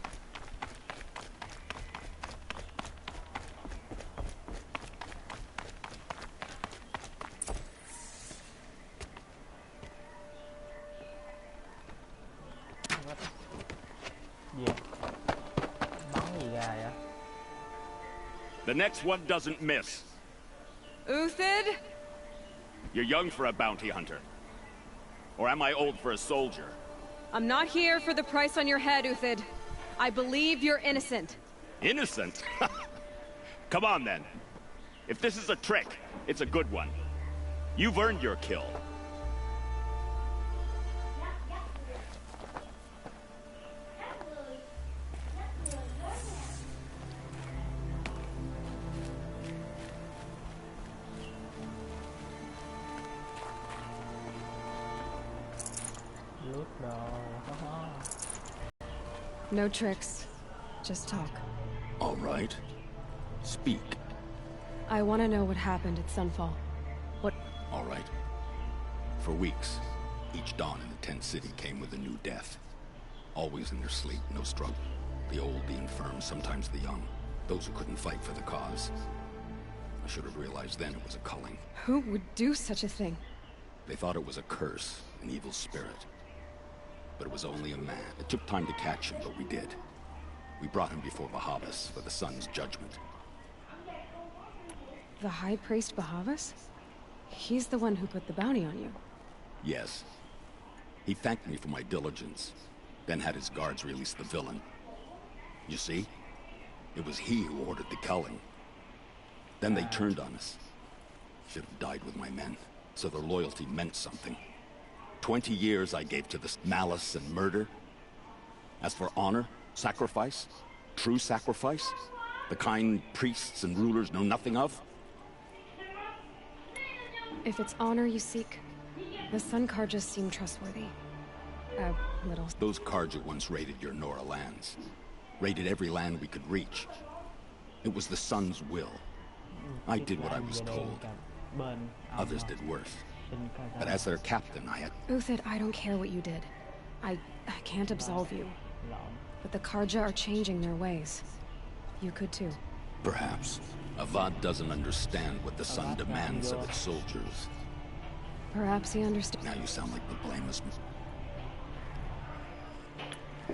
Speaker 11: The next one doesn't miss.
Speaker 4: Uthid?
Speaker 11: You're young for a bounty hunter. Or am I old for a soldier?
Speaker 4: I'm not here for the price on your head, Uthid. I believe you're innocent.
Speaker 11: Innocent? Come on, then. If this is a trick, it's a good one. You've earned your kill.
Speaker 4: No tricks. Just talk.
Speaker 12: All right. Speak.
Speaker 4: I want to know what happened at Sunfall. What...
Speaker 12: All right. For weeks, each dawn in the tent city came with a new death. Always in their sleep, no struggle. The old, the infirm, sometimes the young. Those who couldn't fight for the cause. I should have realized then it was a culling.
Speaker 4: Who would do such a thing?
Speaker 12: They thought it was a curse, an evil spirit. But it was only a man. It took time to catch him, but we did. We brought him before Bahavas for the sun's judgment.
Speaker 4: The High Priest Bahavas? He's the one who put the bounty on you.
Speaker 12: Yes. He thanked me for my diligence, then had his guards release the villain. You see? It was he who ordered the culling. Then they turned on us. Should have died with my men, so their loyalty meant something. 20 years I gave to this malice and murder. As for honor, sacrifice, true sacrifice, the kind priests and rulers know nothing of.
Speaker 4: If it's honor you seek, the Sun Carja seem trustworthy. A little.
Speaker 12: Those Carja once raided your Nora lands. Raided every land we could reach. It was the Sun's will. I did what I was told. Others did worse. But as their captain, I had...
Speaker 4: Uthid, I don't care what you did. I can't absolve you. But the Carja are changing their ways. You could too.
Speaker 12: Perhaps. Avad doesn't understand what the Sun demands of its soldiers.
Speaker 4: Perhaps he understands.
Speaker 12: Now you sound like the blameless...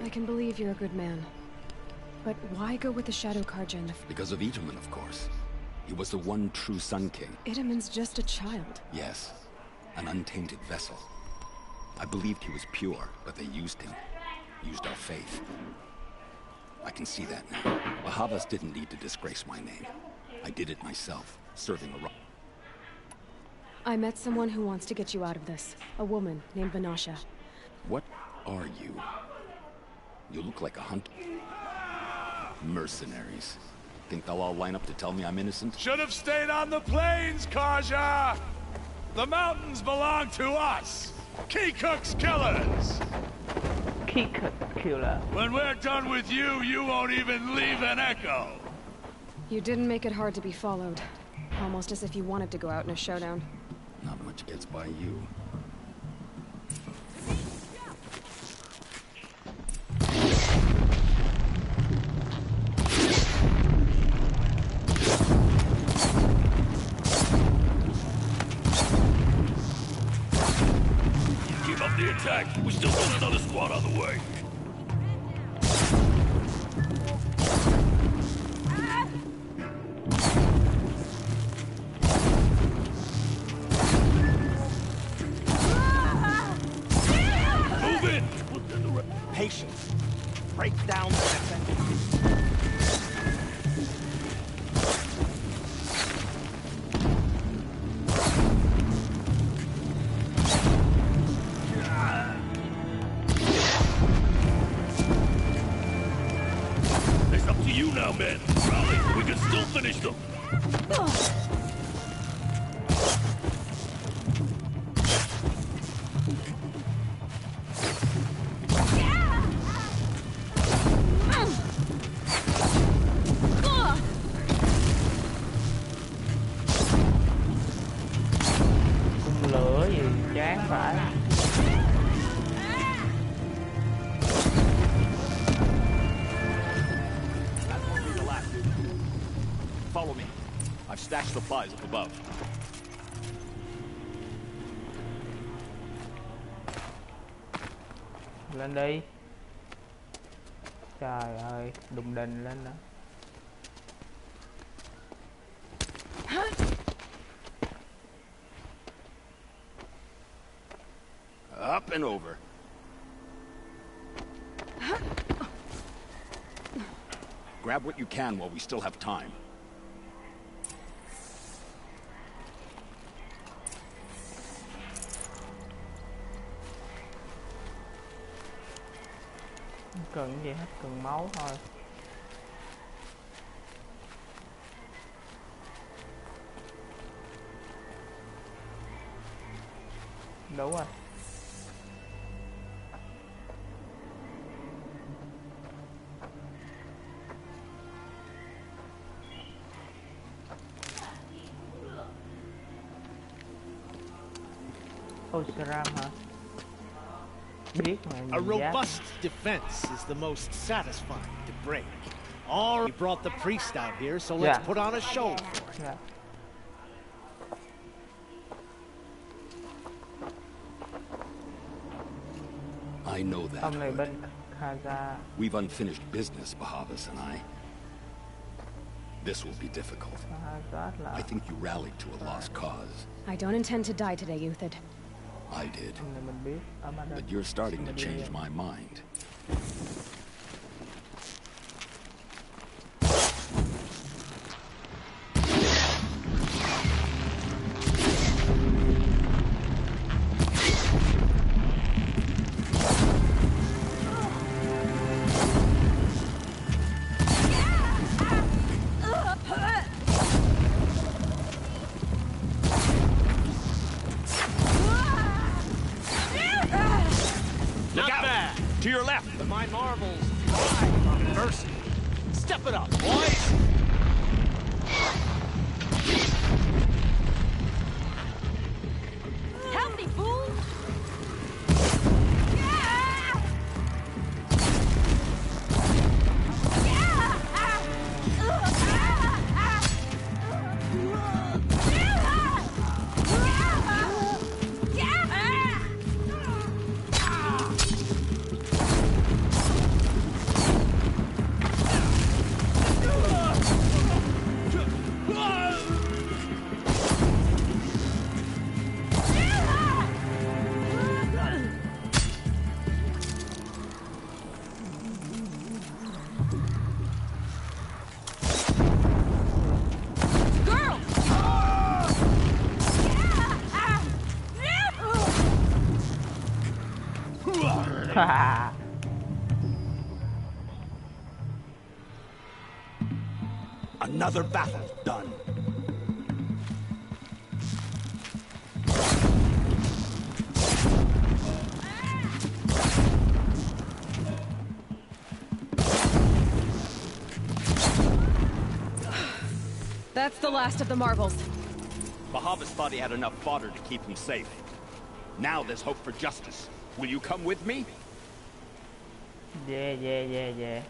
Speaker 4: I can believe you're a good man. But why go with the Shadow Carja in the...
Speaker 12: Because of Itamen, of course. He was the one true Sun King.
Speaker 4: Itamen's just a child.
Speaker 12: Yes. An untainted vessel. I believed he was pure, but they used him. Used our faith. I can see that now. Bahavas didn't need to disgrace my name. I did it myself, serving a...
Speaker 4: I met someone who wants to get you out of this. A woman named Vanasha.
Speaker 12: What are you? You look like a hunter. Mercenaries. Think they'll all line up to tell me I'm innocent?
Speaker 13: Should have stayed on the plains, Carja! The mountains belong to us! Keecook's killers!
Speaker 3: Keecook killer.
Speaker 13: When we're done with you, you won't even leave an echo!
Speaker 4: You didn't make it hard to be followed. Almost as if you wanted to go out in a showdown.
Speaker 12: Not much gets by you.
Speaker 13: Keep up the attack. We still got another squad on the way.
Speaker 11: Patience. Break down the defense.
Speaker 13: It's up to you now, men. Rally, we can still finish them.
Speaker 3: Lửa gì chán phải.
Speaker 11: Follow me. I've stashed supplies up above.
Speaker 3: Lên đi. Trời ơi, đùng đình lên đó.
Speaker 12: Up and over. Grab what you can while we still have time.
Speaker 3: Không cần gì hết, cần máu thôi. Đúng rồi. Osram hả? Biết mà
Speaker 14: A
Speaker 3: nhìn giá.
Speaker 14: robust defense is the most satisfying to break. All we brought the priest out here, so let's put on a show for it.
Speaker 3: Yeah.
Speaker 12: I know that.
Speaker 3: Ông này bên Khaza.
Speaker 12: We've unfinished business, Bahavas and I. This will be difficult. I think you rallied to a lost cause.
Speaker 4: I don't intend to die today, Uthid.
Speaker 12: I did. But you're starting to change my mind.
Speaker 11: To your left!
Speaker 14: But my marbles thrive on adversity. Step it up, boys!
Speaker 15: Help me, fool!
Speaker 11: Another battle done.
Speaker 4: That's the last of the marbles.
Speaker 11: Bahavas thought he had enough fodder to keep him safe. Now there's hope for justice. Will you come with me?
Speaker 3: Yeah.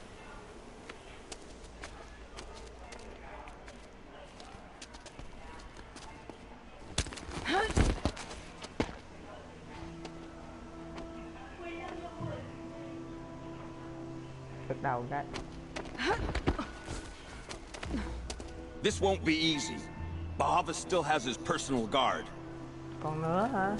Speaker 3: Bắt đầu cái.
Speaker 11: This won't be easy. Bahavas still has his personal guard.
Speaker 3: Còn nữa hả?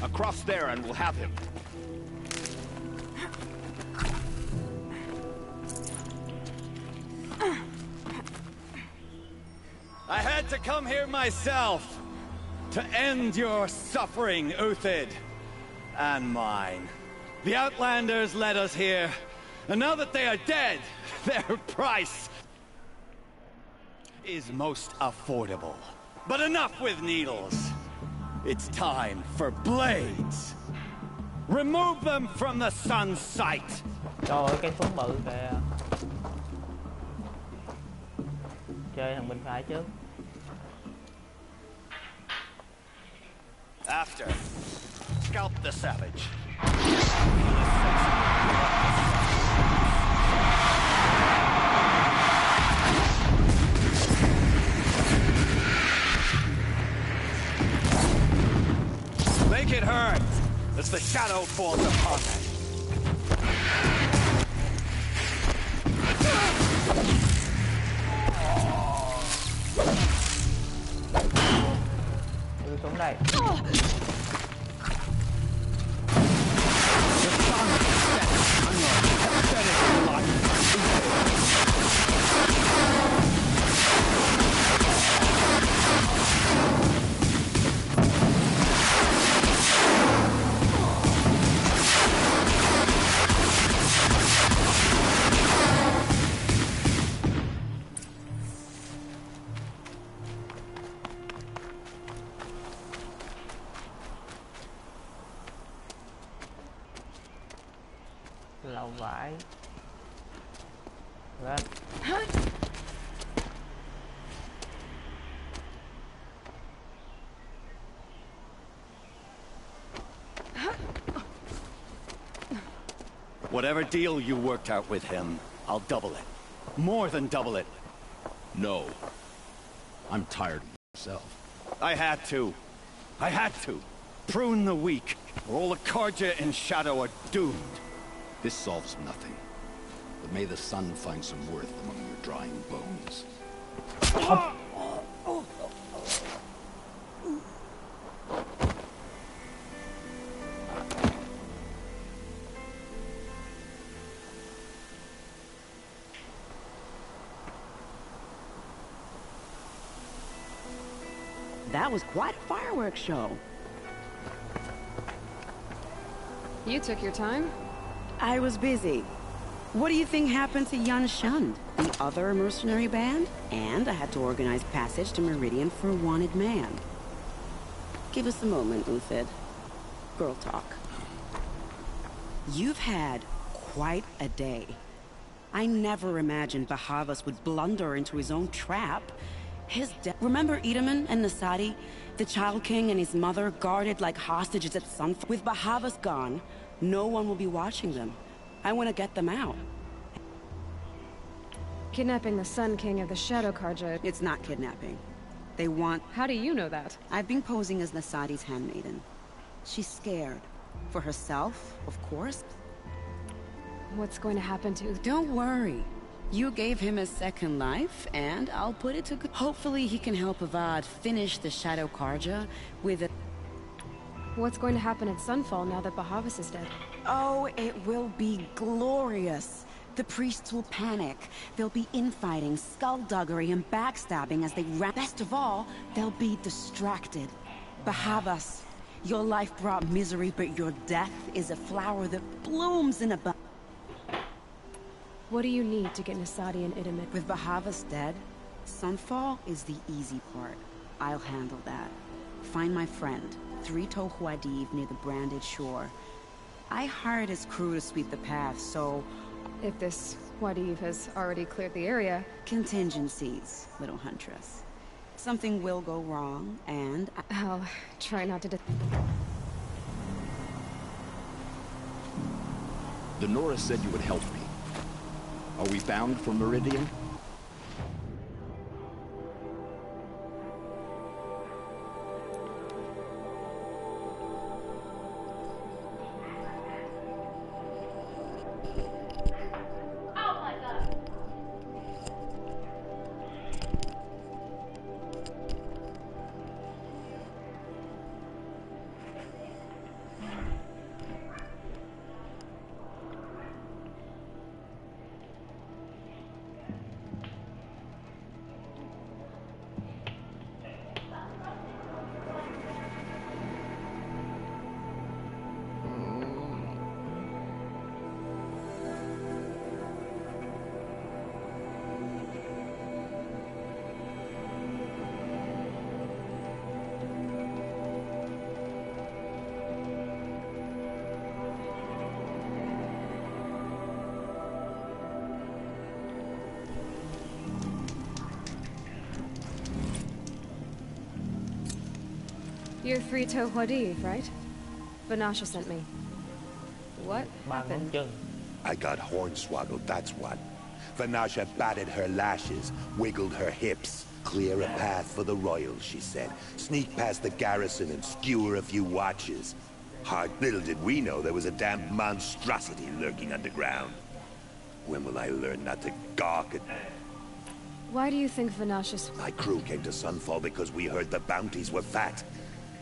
Speaker 11: Across there and we'll have him.
Speaker 16: I had to come here myself to end your suffering, Uthid, and mine. The Outlanders led us here, and now that they are dead, their price is most affordable. But enough with needles. It's time for blades. Remove them from the sun's sight.
Speaker 3: Trời ơi, cái súng bự kìa. Chơi thằng bên phải trước.
Speaker 16: After, scalp the savage. Make it hurt as the shadow falls upon it.
Speaker 3: Đưa xuống đây. lậu vải. Lên.
Speaker 16: Whatever deal you worked out with him, I'll double it. More than double it.
Speaker 12: No. I'm tired of myself.
Speaker 16: I had to. Prune the weak, or all the Carja in Shadow are doomed.
Speaker 12: This solves nothing. But may the sun find some worth among your drying bones.
Speaker 10: That was quite a fireworks show.
Speaker 4: You took your time?
Speaker 10: I was busy. What do you think happened to Yan Shund, the other mercenary band? And I had to organize passage to Meridian for a wanted man. Give us a moment, Uthid. Girl talk. You've had quite a day. I never imagined Bahavas would blunder into his own trap. His death. Remember Edaman and Nasadi? The Child King and his mother guarded like hostages at Sunfall. With Bahavas gone, no one will be watching them. I want to get them out.
Speaker 4: Kidnapping the Sun King of the Shadow Carja.
Speaker 10: It's not kidnapping. They want...
Speaker 4: How do you know that?
Speaker 10: I've been posing as Nasadi's handmaiden. She's scared. For herself, of course.
Speaker 4: What's going to happen to...
Speaker 10: Don't worry. You gave him a second life, and I'll put it to good... Hopefully he can help Avad finish the Shadow Carja with a...
Speaker 4: What's going to happen at Sunfall now that Bahavas is dead?
Speaker 10: Oh, it will be glorious. The priests will panic. There'll be infighting, skullduggery, and backstabbing as they Best of all, they'll be distracted. Bahavas, your life brought misery, but your death is a flower that blooms in a...
Speaker 4: What do you need to get Nasadi and Idaman?
Speaker 10: With Bahavas dead, Sunfall is the easy part. I'll handle that. Find my friend, Three-Toe Huadiv near the Branded Shore. I hired his crew to sweep the path, so...
Speaker 4: If this Huadiv has already cleared the area...
Speaker 10: Contingencies, little huntress. Something will go wrong, and...
Speaker 4: I'll try not to...
Speaker 12: The Nora said you would help me. Are we bound for Meridian?
Speaker 4: You're Three-Toe Huadiv, right? Vanasha sent me. What happened?
Speaker 8: I got hornswoggled, that's what. Vanasha batted her lashes, wiggled her hips. Clear a path for the royals, she said. Sneak past the garrison and skewer a few watches. Hard little did we know there was a damn monstrosity lurking underground. When will I learn not to gawk at...
Speaker 4: Why do you think Vanasha's...
Speaker 8: My crew came to Sunfall because we heard the bounties were fat.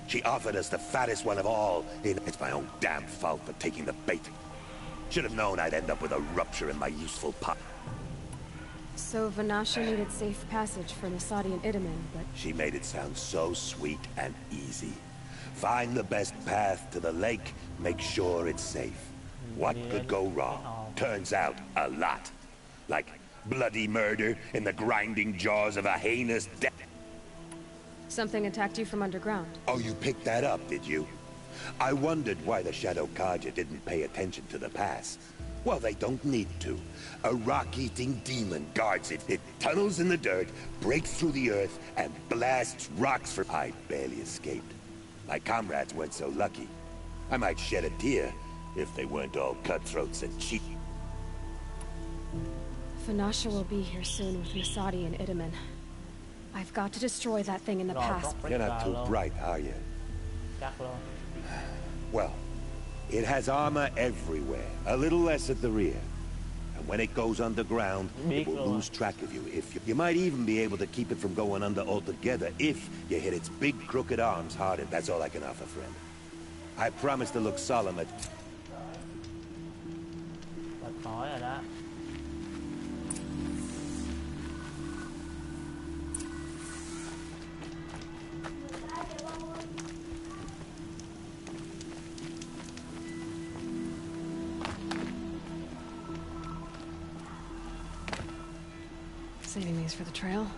Speaker 8: She offered us the fattest one of all. It's my own damn fault for taking the bait. Should have known I'd end up with a rupture in my useful pot.
Speaker 4: So Vanasha needed safe passage for Nasadi and Idaman, but...
Speaker 8: She made it sound so sweet and easy. Find the best path to the lake, make sure it's safe. What could go wrong? Turns out, a lot. Like bloody murder in the grinding jaws of a heinous death.
Speaker 4: Something attacked you from underground.
Speaker 8: Oh, you picked that up, did you? I wondered why the Shadow Carja didn't pay attention to the pass. Well, they don't need to. A rock-eating demon guards it. It tunnels in the dirt, breaks through the earth, and blasts rocks for... I barely escaped. My comrades weren't so lucky. I might shed a tear if they weren't all cutthroats and cheat.
Speaker 4: Vanasha will be here soon with Masadi and Itamen. I've got to destroy that thing in the past.
Speaker 8: You're not too bright, are you? Well, it has armor everywhere, a little less at the rear. And when it goes underground, it will lose track of you. You might even be able to keep it from going under altogether if you hit its big crooked arms hard. That's all I can offer, friend. I promise to look solemn at...
Speaker 4: Saving these for the trail.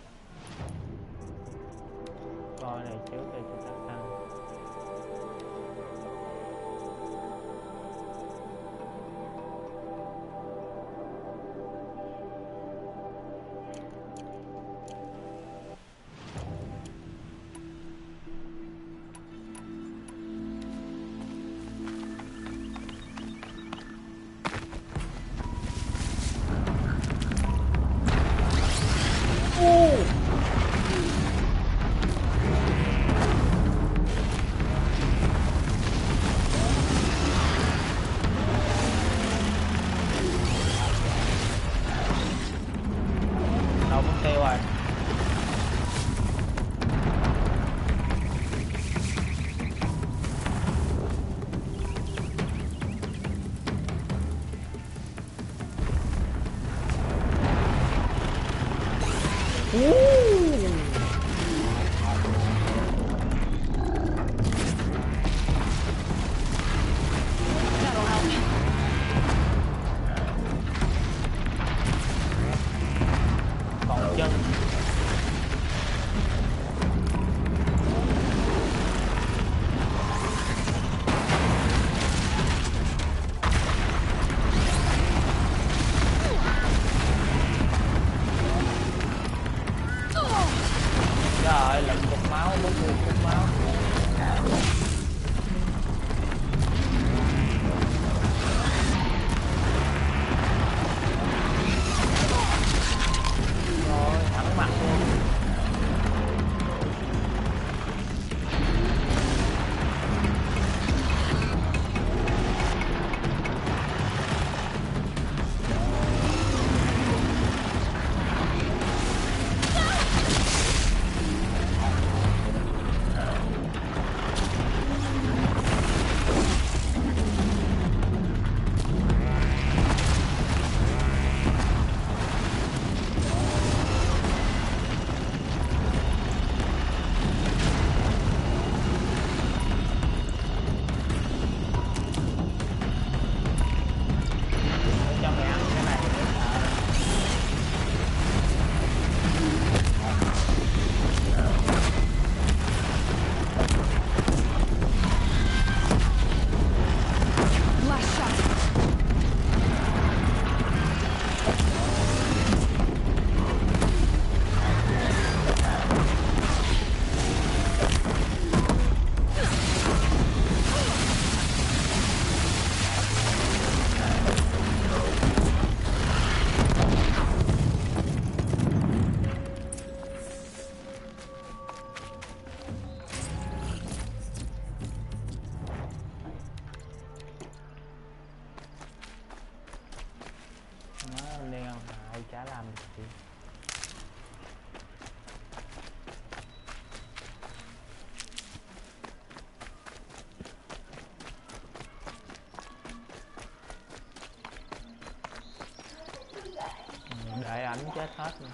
Speaker 3: Để ảnh chết hết rồi.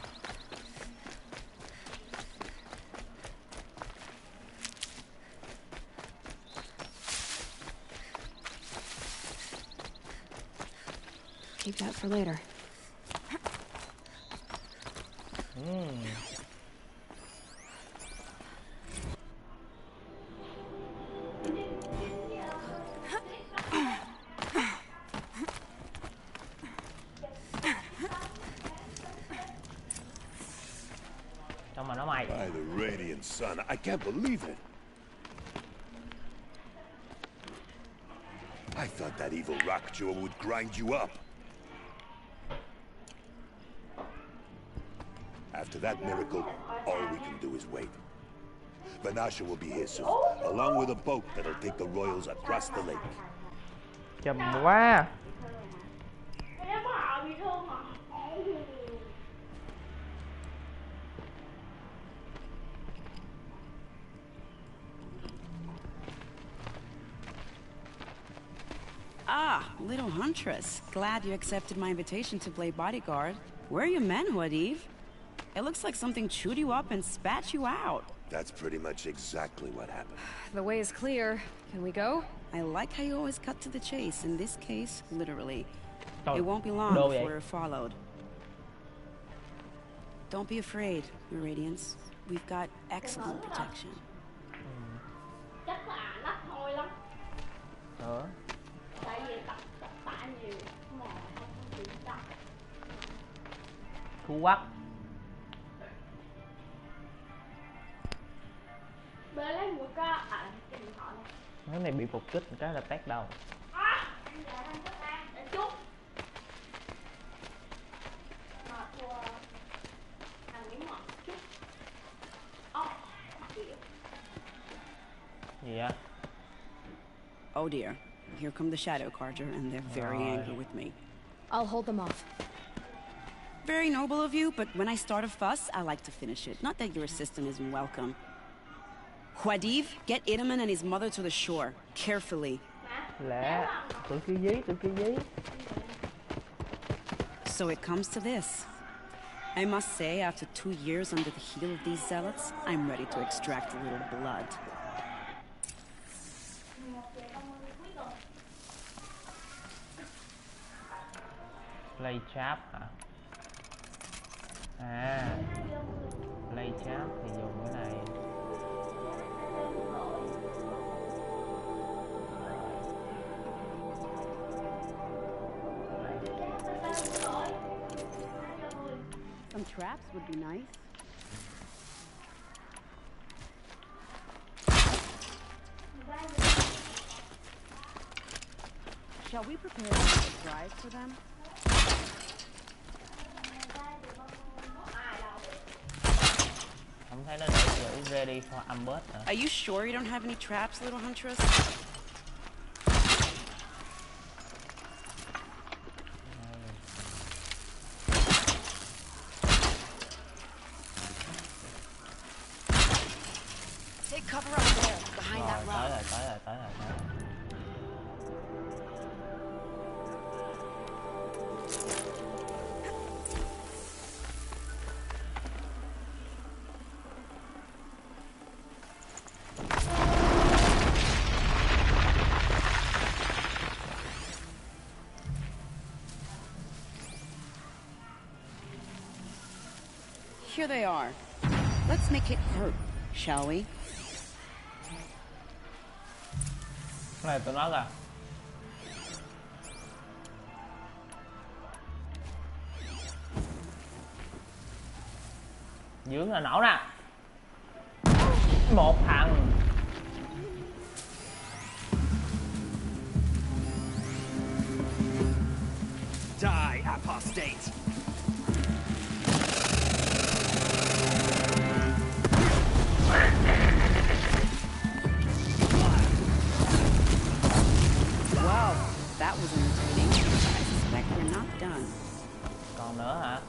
Speaker 4: Keep that for later.
Speaker 8: son. I can't believe it. I thought that evil rockjaw would grind you up. After that miracle, all we can do is wait. Vanasha will be here soon, along with a boat that'll take the royals across the lake.
Speaker 3: Chậm quá.
Speaker 10: Ah, little Huntress. Glad you accepted my invitation to play bodyguard. Where are your men, Huadiv? It looks like something chewed you up and spat you out.
Speaker 8: That's pretty much exactly what happened.
Speaker 4: The way is clear. Can we go?
Speaker 10: I like how you always cut to the chase. In this case, literally.
Speaker 3: Thôi,
Speaker 10: It won't be long
Speaker 3: đâu
Speaker 10: before
Speaker 3: vậy?
Speaker 10: we're followed. Don't be afraid, Your Radiance. We've got excellent protection.
Speaker 15: Chắc là nắp hôi lắm.
Speaker 3: Đó.
Speaker 15: Tại vì tập tạ nhiều mà không bị tập.
Speaker 3: Thú quắc.
Speaker 15: Bê lấy một cái cái điện thoại này.
Speaker 3: Cái này bị phục kích một cái là tát đầu.
Speaker 15: Dạ anh chắc ăn để chút. Mà thua ăn miếng ngọt chút.
Speaker 3: Gì vậy?
Speaker 10: Oh dear. Here come the Shadow Carter, and they're very angry with me.
Speaker 4: I'll hold them off.
Speaker 10: Very noble of you, but when I start a fuss, I like to finish it. Not that your assistant isn't welcome. Huadiv, get Itaman and his mother to the shore. Carefully.
Speaker 3: Lẹ. Tụi kia dí.
Speaker 10: So it comes to this. I must say, after 2 years under the heel of these zealots, I'm ready to extract a little blood.
Speaker 3: Play chap hả? À, play chap thì dùng cái này.
Speaker 10: Some traps would be nice. Shall we prepare a surprise for them?
Speaker 3: Không thấy nó để chữ ready for ambush hả?
Speaker 10: Are you sure you don't have any traps, little Huntress? Take cover up there, behind that rock.
Speaker 3: Tới rồi.
Speaker 10: Here they are. Let's make it hurt, shall we?
Speaker 3: Cái này tụi nó kìa. Dưỡng là nổ nè. Một thằng.
Speaker 16: Die, apostate!
Speaker 10: Wow, that was entertaining. I suspect we're not done.
Speaker 3: Còn nữa hả?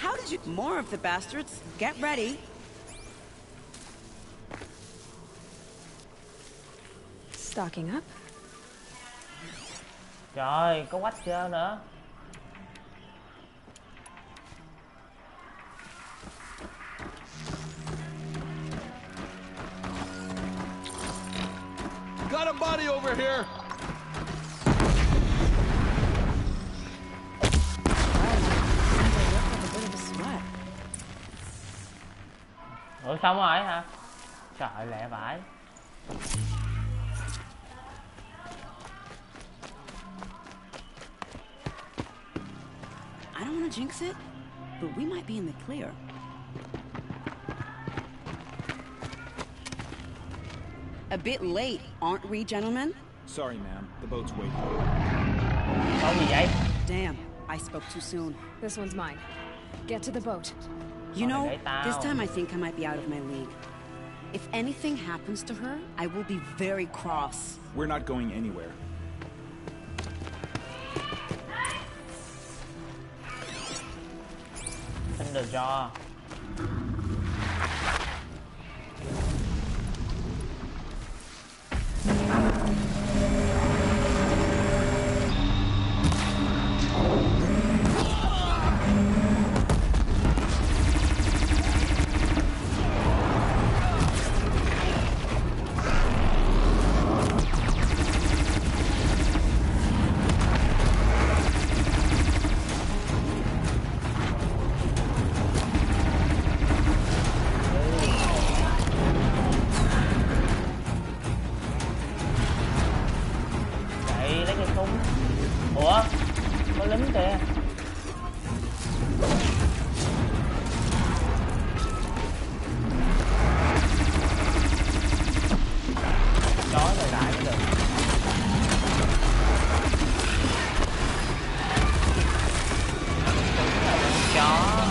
Speaker 10: How did you... More of the bastards. Get ready.
Speaker 4: Stocking up.
Speaker 3: Trời, có Watcher nữa.
Speaker 13: Got a body over here.
Speaker 3: Ủa xong rồi hả? Trời lẹ vãi.
Speaker 10: I don't want to jinx it, but we might be in the clear. A bit late, aren't we, gentlemen?
Speaker 17: Sorry, ma'am. The boat's waiting.
Speaker 3: Có gì vậy?
Speaker 10: Damn, I spoke too soon.
Speaker 4: This one's mine. Get to the boat.
Speaker 10: You know, this time I think I might be out of my league. If anything happens to her, I will be very cross.
Speaker 17: We're not going anywhere.
Speaker 3: Xin được cho. Ủa, có lính kìa. Chó rồi đại mới được. Đúng là con chó.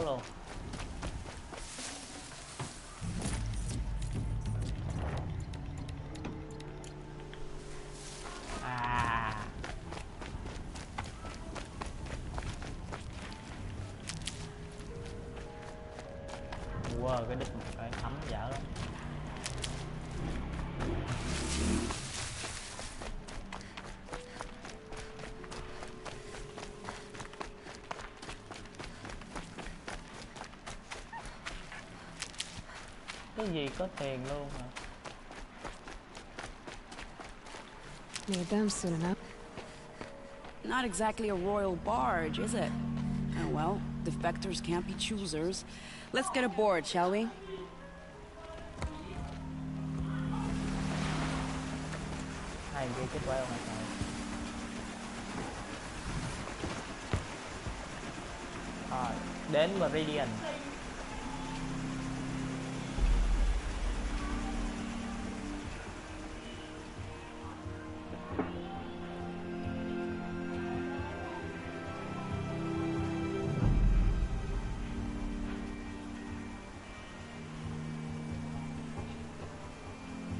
Speaker 3: Luôn. Wow, cái đích một cái thấm dở lắm. Cái gì có tiền luôn hả?
Speaker 4: Need them soon enough.
Speaker 10: Not exactly a royal barge, is it? Oh well, defectors can't be choosers. Let's get aboard, shall we?
Speaker 3: Hai cái kết quả không phải. Đến Meridian.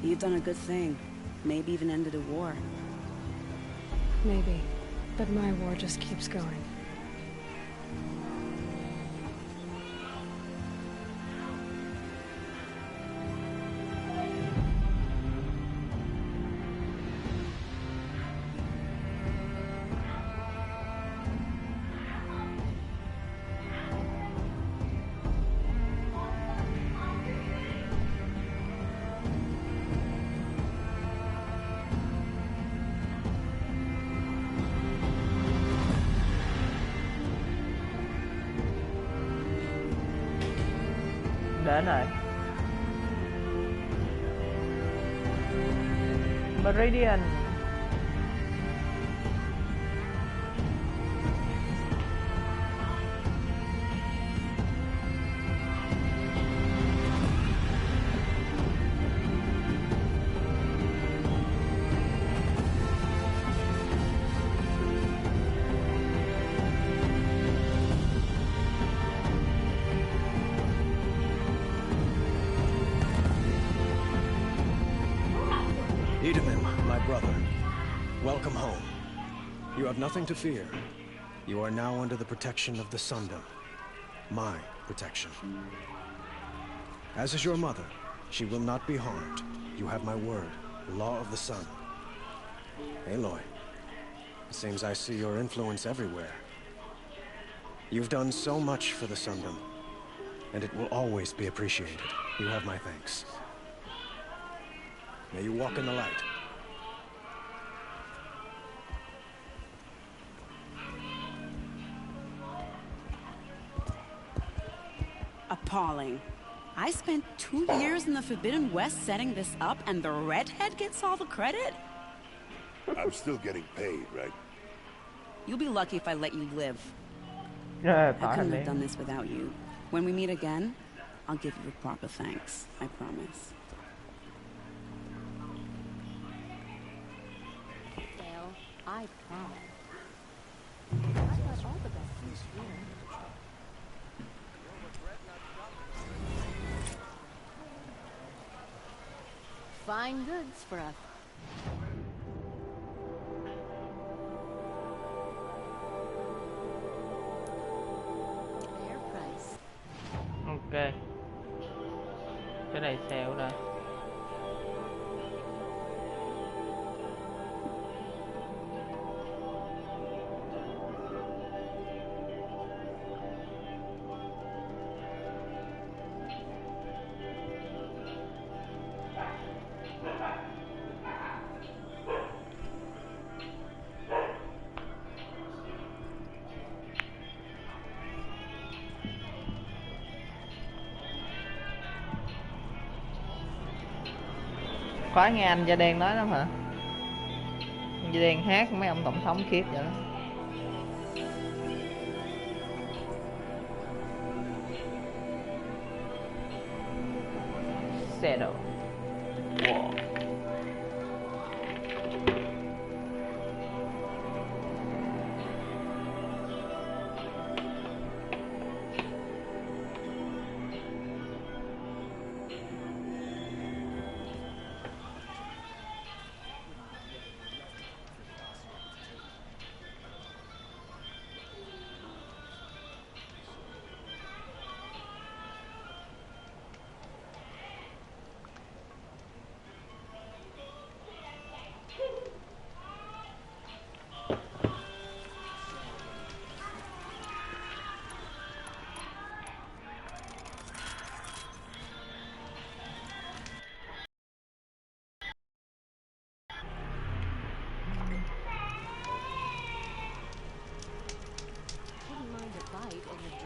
Speaker 10: You've done a good thing. Maybe even ended a war.
Speaker 4: Maybe. But my war just keeps going.
Speaker 3: Đến rồi. Meridian.
Speaker 18: Edamin, my brother, welcome home. You have nothing to fear. You are now under the protection of the Sundom. My protection. As is your mother, she will not be harmed. You have my word, the law of the sun. Aloy, it seems I see your influence everywhere. You've done so much for the Sundom, and it will always be appreciated. You have my thanks. May you walk in the light.
Speaker 10: Appalling. I spent 2 years in the Forbidden West setting this up, and the redhead gets all the credit?
Speaker 8: I'm still getting paid, right?
Speaker 10: You'll be lucky if I let you live.
Speaker 3: Yeah,
Speaker 10: I couldn't have done this without you. When we meet again, I'll give you proper thanks. I promise.
Speaker 15: Dale, I promise. I got all the best things here. Fine goods for a fair price.
Speaker 3: Ok. Cái này xéo nè. Có nghe anh da đen nói lắm hả? Da đen hát mấy ông tổng thống khiếp vậy đó. Settle. Wow.
Speaker 15: Wouldn't mind a bite in the